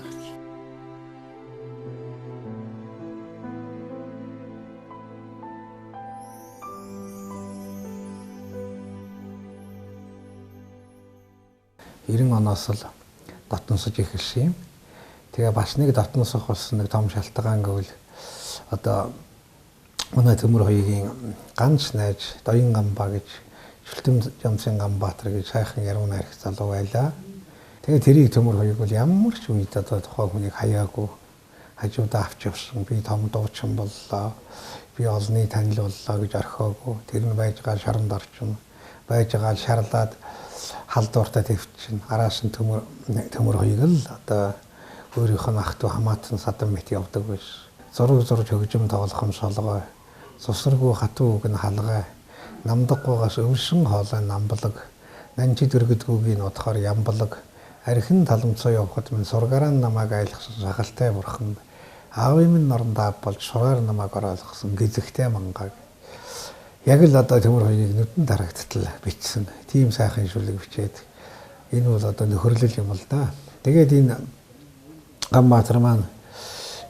Speaker 6: гэж.
Speaker 10: Оноос л дотносож эхэлсэн юм. Тэгээ бас нэг дотносох болсон нэг том шалтгаан гэвэл одоо манай Төмөр хоёрын ганц найз Доён Гамбаа гэж Шүлтэм Жамсын Ганбаатар гэж сайхан яруу найрах залуу байлаа. Тэгээ тэрийг Төмөр хоёрыг бол ямар ч үед одоо тухайн хүнийг хаяагүй хажуудаа авч явсан. Би том дуучин боллоо. Би олны танил боллоо гэж орхиогүй. Тэр нь байж байгаа шаранд орчин байж байгаа шарлаад халдвартаа твчин араас нь Төмөр хоёрыг л одоо өөрийнх нь ах トゥ хамаатан садан мэт явдаг байсан. Зураг хөгжим тоглох юм солгой. Сусаргүй хатуу үг нь халгай. Намдаггүйгаас өвсөн хоолой намблаг. Нанчи дөргөдгүүгийн утгаар ямблаг. Архин таламцоо явахад минь сургаараа намайг айлгсан сахалтай бурхан. Аавын минь норндаа болж сургаар намайг оруулсан гизэгтэй мангааг. Яг л одоо Төмөр хоёрыг нүдэн дарагдтал бичсэн. Тийм сайхан шүлэг бичээд энэ бол одоо нөхөрлөл юм л да. Тэгээд энэ Ганбаатар маань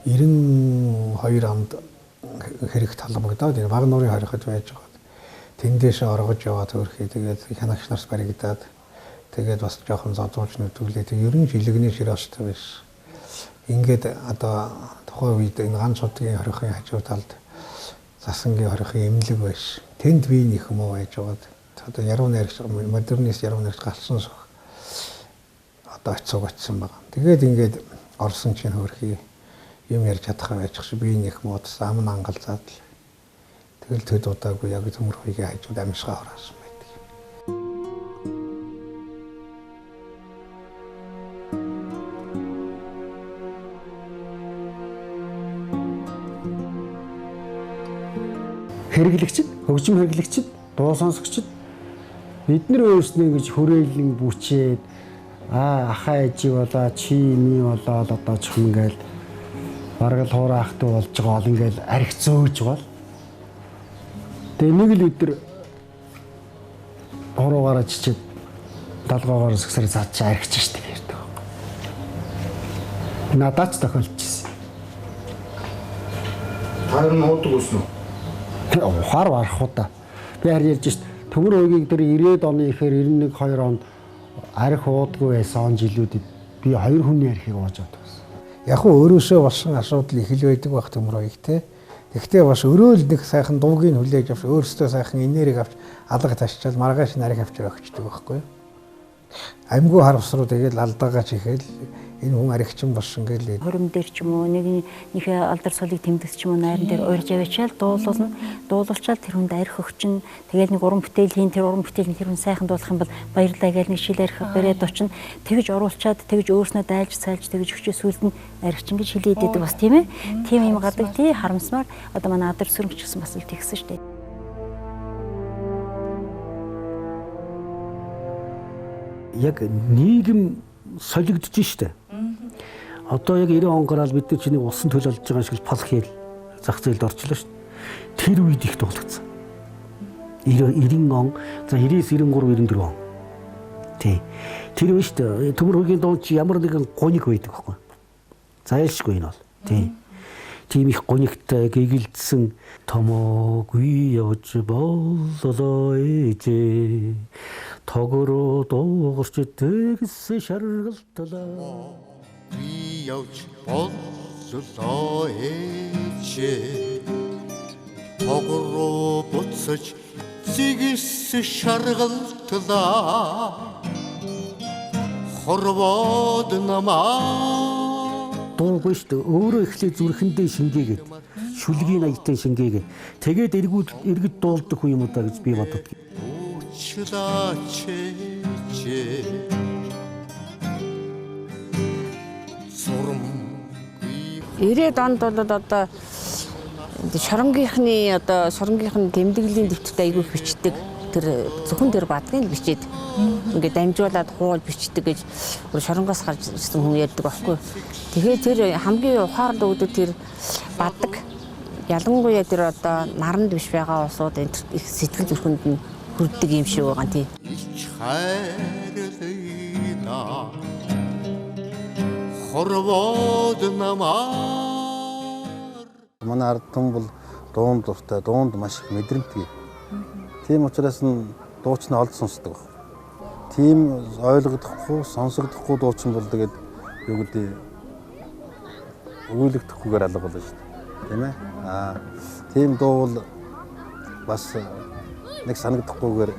Speaker 10: 92 онд хэрэг талбагдаад энэ баг нуурын хориход байж байгаа. Тэндээс оргож яваад хөрхий тэгээд хянагч нарт баригдаад тэгээд бас жоохон зодууч нүдүүлээ. Тэгээд ерөн жилэгний ширээстэй байсан. Ингээд одоо тухайн үед энэ ганц удгийн хорихын хажуу талд засангийн хорихын эмнэлэг байсан. Тэнд би нэг хүмүүс байж байгаад одоо яруу найрагч модернист яруу найрагч галсан сох одоо очсон байгаа. Тэгээд ингээд орсон чинь хөрхий юм ярьж чадах байчих шиг би нэг муудас ам ангалзаад л тэгэл төд удаагүй яг Төмөр хоёрын хажууд амьсгаа ороасан байдаг.
Speaker 22: Хэрэглэгчид, хөгжим хэрэглэгчид, дуу сонсогчид бид нар өөрснөө ингэж хүрээлэн бүчээд ахаа ээжи болоо чи ми болоо одоо ч юм ингээл бараг л хураахтай болж байгаа ол ингээл арх зөөж гол. Тэгээ нэг л өдөр хороогараа чичээд далгоогоор сгсэр заач архиж штеп ярьдаг. Надад ч тохиолдчихсэн.
Speaker 17: Таар нь уудаг үснэ.
Speaker 22: Ухаар барахуудаа. Би харин ярьж шít Төмөр хоёрыг тэр 90-ад оны ихээр 91 2 онд арх уудгүй байсан он жилүүдэд би 2 хүний архийг ууж авдаг.
Speaker 10: Яг нь өөрөөсөө болсон асуудал их л байдаг байх Төмөр хоёрыг те. Гэхдээ бас өрөөл нэг сайхан дуугийг хүлээж авч өөрөөсөө сайхан энерги авч алга ташчаад маргааш нарыг авч өгчдөг байхгүй юу? Амьгүй харамсруу тэгээд алдаагаа чихэл энэ хүн архичин болсон гээл.
Speaker 12: Хором дээр ч юм уу нэг алдар сулыг тэмдэгч ч юм уу найран дээр урьж аваачаал дуулуулна. Дуулуулчаал тэр хүнд арх өгчин. Тэгээд нэг уран бүтээл хийн тэр уран бүтээл тэр хүн сайхан дуулах юм бол баярлалаа гээл нэг шил арх бариад очино. Тэгж оруулчаад тэгж өөрснөө дайлж сайлж тэгж өчөө сүлд нь архичин гэж хэлээд байдаг бас тийм ээ. Тийм юм гадаг тий харамсмаар одоо манай алдар сүрэмч гэсэн бас л тэгсэн шүү дээ.
Speaker 4: Яг нийгэм солигдож штэ. Одоо яг 90 он гараад бид нар чиний усан төлөөлж байгаа шиг пал хэл зах зээлд орчлоо штэ. Тэр үед их тулгцсан. 90 он за 90-93 94 он. Тий. Тэр үед штэ Төмөр хоёрын дуу чи ямар нэгэн гоник байдаг байхгүй. Зайлшгүй энэ бол. Тий. Тийм их гониктай гэгэлдсэн томоогүй явж боллоо ээжээ. Тогороо дуугарч тэгс шаргалтлаа.
Speaker 21: Би явж боллоо ээжээ. Тогороо буцаж зигс шаргалтлаа. Хорвоод намаа
Speaker 4: дуугүй шүү дээ. Өөрөө эхлээ зүрхэндээ шингээгээд шүлгийн аятан шингээгээд тэгээд эргэж дуулдаг хүн юм уу да гэж би боддог.
Speaker 16: 90-ад онд бол одоо шоронгийнхны одоо шоронгийнхны тэмдэглэлийн дэвтэрт айгүй их бичдэг. Тэр зөвхөн тэр бадгийн л бичээд ингээд дамжуулаад хуул бичдэг гэж шоронгоос гарч ирсэн хүн ярьдаг байхгүй. Тэгэхээр тэр хамгийн ухаар дуудаг тэр бадаг ялангуяа тэр одоо наранд биш байгаа усууд энэ их сэтгэл зүрхэнд нь хүрдэг юм шиг байгаа тийм.
Speaker 21: хорвоод намаа
Speaker 23: Манай ард түмэн бол дуунд дуртай, дуунд маш их мэдрэмтгий. Тийм учраас нь дуучин олд сонсдог. Тийм ойлгогдохгүй, сонсогдохгүй дуучин бол тэгээд юу гэдэг өгүүлэгдэхгүйгээр алга болно шүү дээ. Тийм ээ? Тийм дуу бол бас нэг санагдахгүйгээр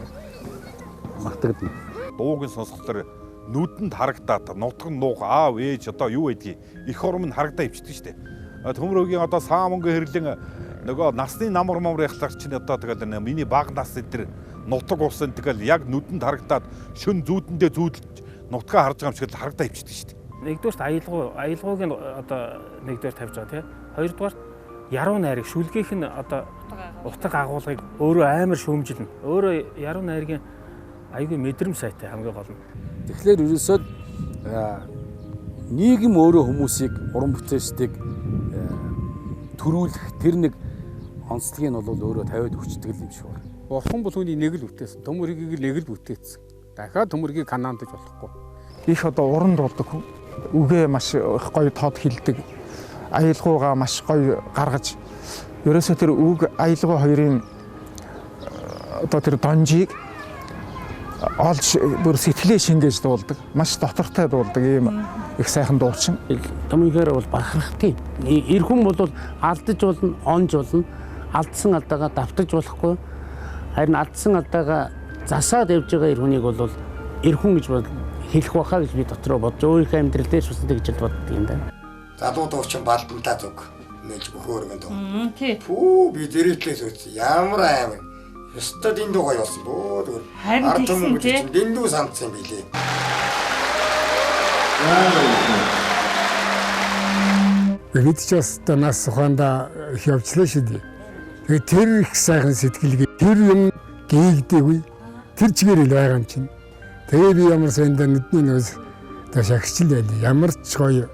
Speaker 23: мартагдана.
Speaker 5: Дууг нь сонсохлоор нүдэнд харагдаад нутг нь нуух аав ээж одоо юу байдгийг их ором нь харагдаа ивчдэг шүү дээ. Төмөр өгийн одоо саам өнгө хэрлэн нөгөө насны намар яхлаар чинь одоо тэгэл миний баг нас эдэр нутаг усан тэгэл яг нүдэнд харагдаад шүн зүүдэндээ зүүдэлж нутгаа харж байгаа юм шиг л харагдаа ивчдэг шүү дээ.
Speaker 18: Нэгдүгээрт аялгауг нь одоо нэгдүгээр тавьж байгаа тийм. Хоёрдугаар яруу найрыг шүлгийнх нь одоо утга агуулгыг өөрөө амар шүүмжилнэ. Өөрөө яруу найргийн айгүй мэдрэмж сайтай хамгийн гол нь.
Speaker 11: Тэгэхээр ерөөсөө нийгэм өөрөө хүмүүсийг уран бүтээлчдийг төрүүлэх тэр нэг онцлогийг нь бол өөрөө тавиад өгчдөг юм шиг байна. Бурхан бол хүний нэг л бүтээсэн. Төмөргийг нэг л бүтээсэн. Дахиад төмөргийг канаандаж болохгүй.
Speaker 9: Их одоо уран дуулдаг, үгээ маш их гоё тод хэлдэг, аялгаугаа маш гоё гаргаж ерөөсөө тэр үг аялгау хоёрын одоо тэр донжийг олж бүр сэтгэлээ шингээж дуулдаг. Маш дотортой дуулдаг ийм их сайхан дуучин.
Speaker 4: Томьёогоор бол бахархдаг. Эр хүн бол алдаж болно, онж болно. Алдсан алдаагаа давтаж болохгүй. Харин алдсан алдаагаа засаад явж байгаа эр хүнийг бол эр хүн гэж хэлэх байхаа гэж би дотроо бодож өөрийнхөө амьдрал дээр шүсдэг гэж боддог юм да.
Speaker 14: Залуу дуучин балдантаа зүг нэлж бөхөөргөн дуу. Пүү би дэрэлтлээс үз. Ямар аймаг. Өстөд энэ дуу гоё болсон бөө зүгээр. Ард түмэн гэж дэндүү самцсан билээ.
Speaker 17: Бид ч бас нас ухаанда их явчлаа шүү дээ. Тэгээд тэр их сайхан сэтгэлгээ тэр юм гээгдээгүй. Тэр чигээр л байгаа юм чинь. Тэгээ би ямар сайндаа нүдний нөөс одоо шагчл байли. Ямар ч гоё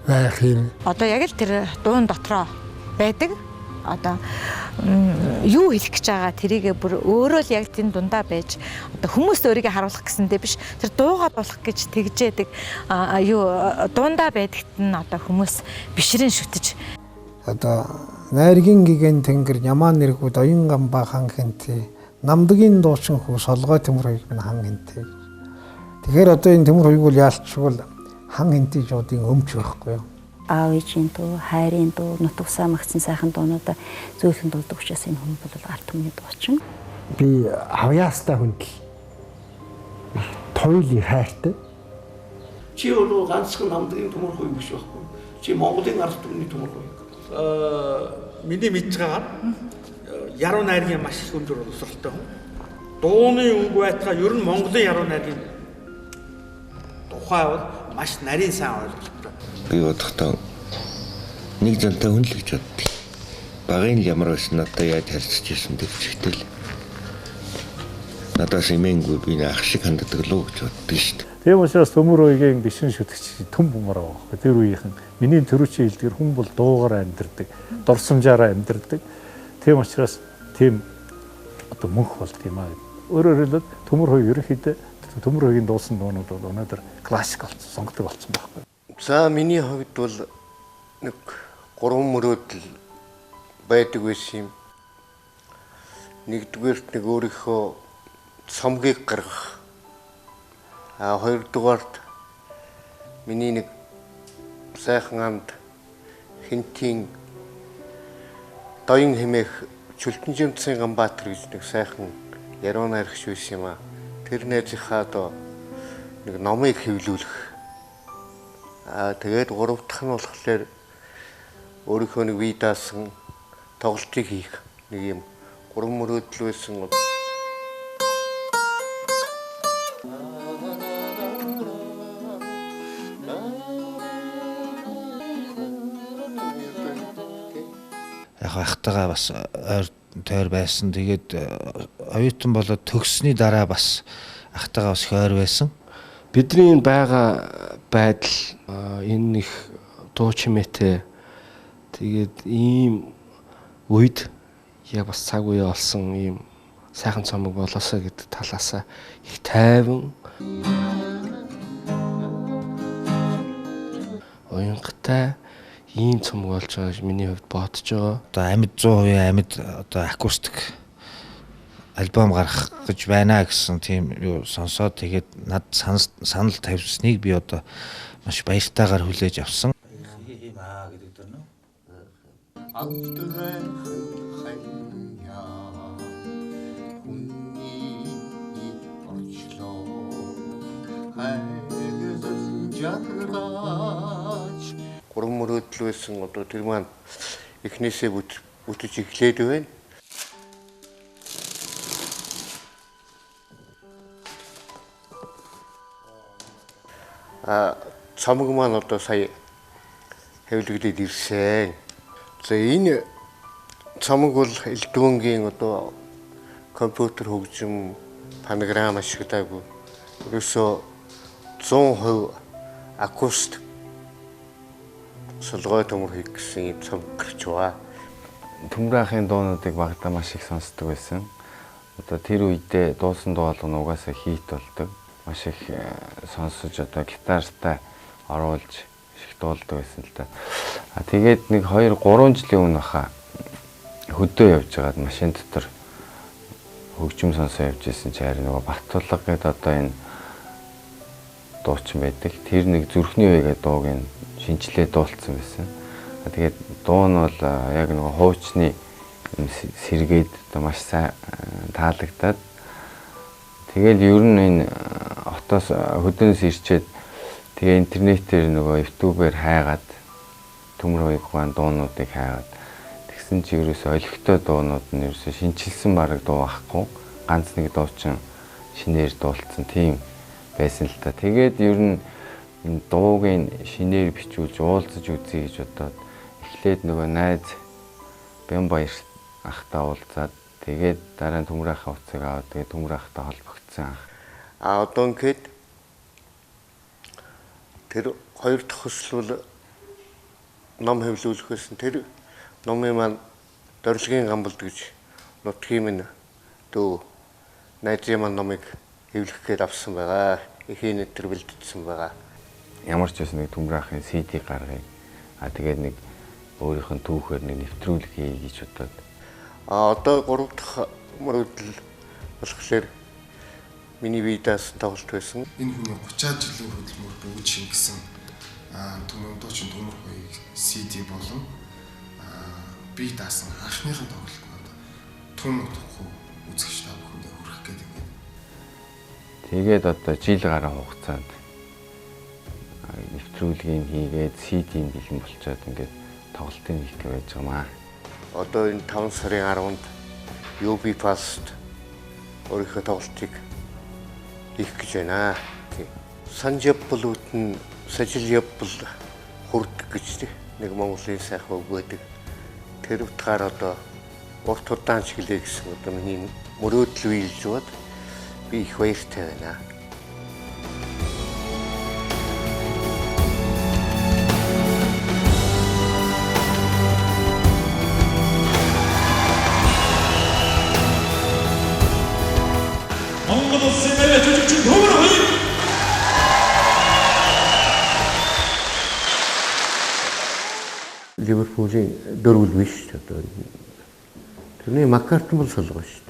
Speaker 17: байх юм.
Speaker 15: Одоо яг л тэр дуун дотроо байдаг. Одоо юу хэлэх гэж байгаа тэрийг бүр өөрөө л яг тийм дундаа байж одоо хүмүүст өөрийгөө харуулах гэсэндээ биш тэр дуугаа болох гэж тэгжээдэг юу дундаа байдагт нь одоо хүмүүс бишрэн шүтэж
Speaker 10: одоо найргийн гигэн тэнгэр ямаа нэргүүд оюн гамбаа хан хэнтэй намдгийн дуучин хүү солгой төмөр хоёрыг минь хан хэнтэй. Тэгэхээр одоо энэ төмөр хоёрыг бол яалтчгүй хан хэнтэй жуудын өмч байхгүй юу?
Speaker 12: Аав ээжийн дуу, хайрын дуу, нутаг самгцсан сайхан дуунуудаа зөөлхөн дуулдаг учраас энэ хүн бол ард түмний дуучин.
Speaker 22: Би авьяастай хүндэл тойлын хайртай.
Speaker 1: Чи өөрөө ганцхан намдгийн төмөр хувь биш байхгүй. Чи Монголын ард түмний төмөр хувь. Миний мэдж байгаа яруу найргийн маш их өндөр боловсролтой хүн. Дууны өнгө байтгаа ер нь Монголын яруу найргийн тухай бол маш нарийн сайн ойлголттой.
Speaker 24: Би бодохдоо нэг зантай хүн л гэж боддог. Багын ямар байсан надад яаж харьцаж ирсэн дэвчгтэй л. Надаас эмээнгүй би ах шиг ханддаг лөө гэж боддог шүү дээ.
Speaker 19: Тийм учраас төмөр үеийн бишин шүтгч төм бумар байгаа. Тэр үеийнхэн миний төрүүчийн хэлдгэр хүн бол дуугаар амьдэрдэг, дурсамжаараа амьдэрдэг. Тийм учраас тийм одоо мөнх болт юм аа. Өөрөөр хэлбэл төмөр хоёр ерөнхийдөө төмөр үеийн дуусан дуунууд бол өнөөдөр классик болсон, сонгодог болсон байхгүй.
Speaker 6: За миний хувьд бол нэг 3 мөрөөдөл байдаг байсан юм. Нэгдүгээрт нэг өөрийнхөө цомгийг гаргах. Хоёрдугаарт миний нэг сайхан амд хинтийн доён хэмээх Чүлтэнжимцэн Ганбаатар гэж нэг сайхан яруу найрагч байсан юм аа. Тэр найзынхаа доо нэг номыг хэвлүүлэх. Тэгээд гурав дахь нь болохоор өөрийнхөө нэг бие даасан тоглолтыг хийх нэг юм 3 мөрөөдөл байсан.
Speaker 25: Яг ахтайгаа бас ойр тойр байсан. Тэгээд оюутан болоод төгссөний дараа бас ахтайгаа бас их ойр байсан.
Speaker 26: Бидний байгаа байдал энэ их дуу чимээтэй тэгээд ийм үед яг бас цаг үе олсон ийм сайхан цомог болоосоо гэдэг талаасаа их тайван уянгатай ийм цомог болж байгаа гэж миний хувьд бодож байгаа.
Speaker 25: Одоо амьд 100% амьд одоо акустик альбом гаргах гэж байна гэсэн тийм юу сонсоод тэгээд над санал тавьсныг би одоо маш баяртайгаар хүлээж авсан.
Speaker 6: Гурван мөрөөдөл байсан одоо тэр маань эхнээсээ бүтэж эхлээд байна. Цомог маань одоо сая хэвлэгдээд ирсэн. За энэ цомог бол элдвэнгийн одоо компьютер хөгжим панограм ашигладаг. Ерөөсөө 100% акустик солгой төмөр хийх гэсэн цомог гарч байгаа.
Speaker 2: Төмрийн дуунуудыг багтаа маш их сонсдог байсан. Одоо тэр үедээ дуусан дуу болгоно угаасаа хит болдог. Маш их сонсож одоо гитартай оруулж их дуулдаг байсан л да. Тэгээд нэг 2-3 жилийн өмнө баха хөдөө явж байгаад машин дотор хөгжим сонсоо явж байсан чи харин нөгөө Баттулга гэдэг одоо энэ дуучин байдаг. Тэр нэг зүрхний үе гэдэг дууг нь шинжилээ дуулсан байсан. Тэгээд дуу нь бол яг нөгөө хуучны сэргээд одоо маш сайн таалагдаад тэгэл ер нь энэ хотоос хөдөөнөөс ирчээд тэгээ интернетээр нөгөө YouTube-ээр хайгаад төмөр хоёрын дуунуудыг хайгаад тэгсэн чи ерөөсөө олигтой дуунууд нь ерөөсөө шинчилсэн бараг дуу байхгүй ганц нэг дуучин шинээр дуулсан тийм байсан л та. Тэгээд ер нь энэ дууг нь шинээр бичүүлж уулзаж үзье гэж бодоод эхлээд нөгөө найз Бямбаяр ахтай уулзаад тэгээд дараа нь Төмөр ахын уцыг аваад тэгээд Төмөр ахтай холбогдсон.
Speaker 6: Одоо ингээд тэр хоёр дахь хөсөл ном хэвлүүлэх байсан. Тэр номын маань Дорилгийн гамбалд гэж нутгийн минь дөө найзын маань номыг хэвлэх гээд авсан байгаа. Эхийн нэтэр бэлдсэн байгаа.
Speaker 2: Ямар ч байсан нэг Төмөр ахын CD гаргая. Тэгээд нэг өөрийнх нь түүхээр нэг нэвтрүүлгээ гэж бодоод
Speaker 6: одоо 3 дахь мөрөдөл болохоор миний видеоос тоглолт байсан.
Speaker 3: Энэ хүний 30-аад жилийн хөдөлмөр бүгд шингэсэн дуучин Төмөр хоёрын CD болон би даасан анхныхын тоглолт нь одоо түн утгахгүй үзэгч та бүхэндээ хүрэх гэдэг юм.
Speaker 2: Тэгээд одоо жил гаруй хугацаанд нэвтрүүлгийг хийгээд CD-ийн бэлэн болчоод ингээд тоглолтын хийх гэж байж байгаа маа.
Speaker 6: Одоо энэ 5 сарын 10-нд UB Fast өөрийнхөө тоглолтыг хийх гэж байна. Санжапбал үтэн сажиляббал хүрдэг гэж нэг Монголын сайхан үг байдаг. Тэр утгаар одоо урт удаан чиглэе гэсэн одоо миний мөрөөдөл биелж бод би их баяртай байна.
Speaker 7: Монгол улсын нэр жүжигчин Төмөр хоёр
Speaker 6: Ливерпулийн дөрвөл биш одоо тэрний Маккартон бол солгоо шүү.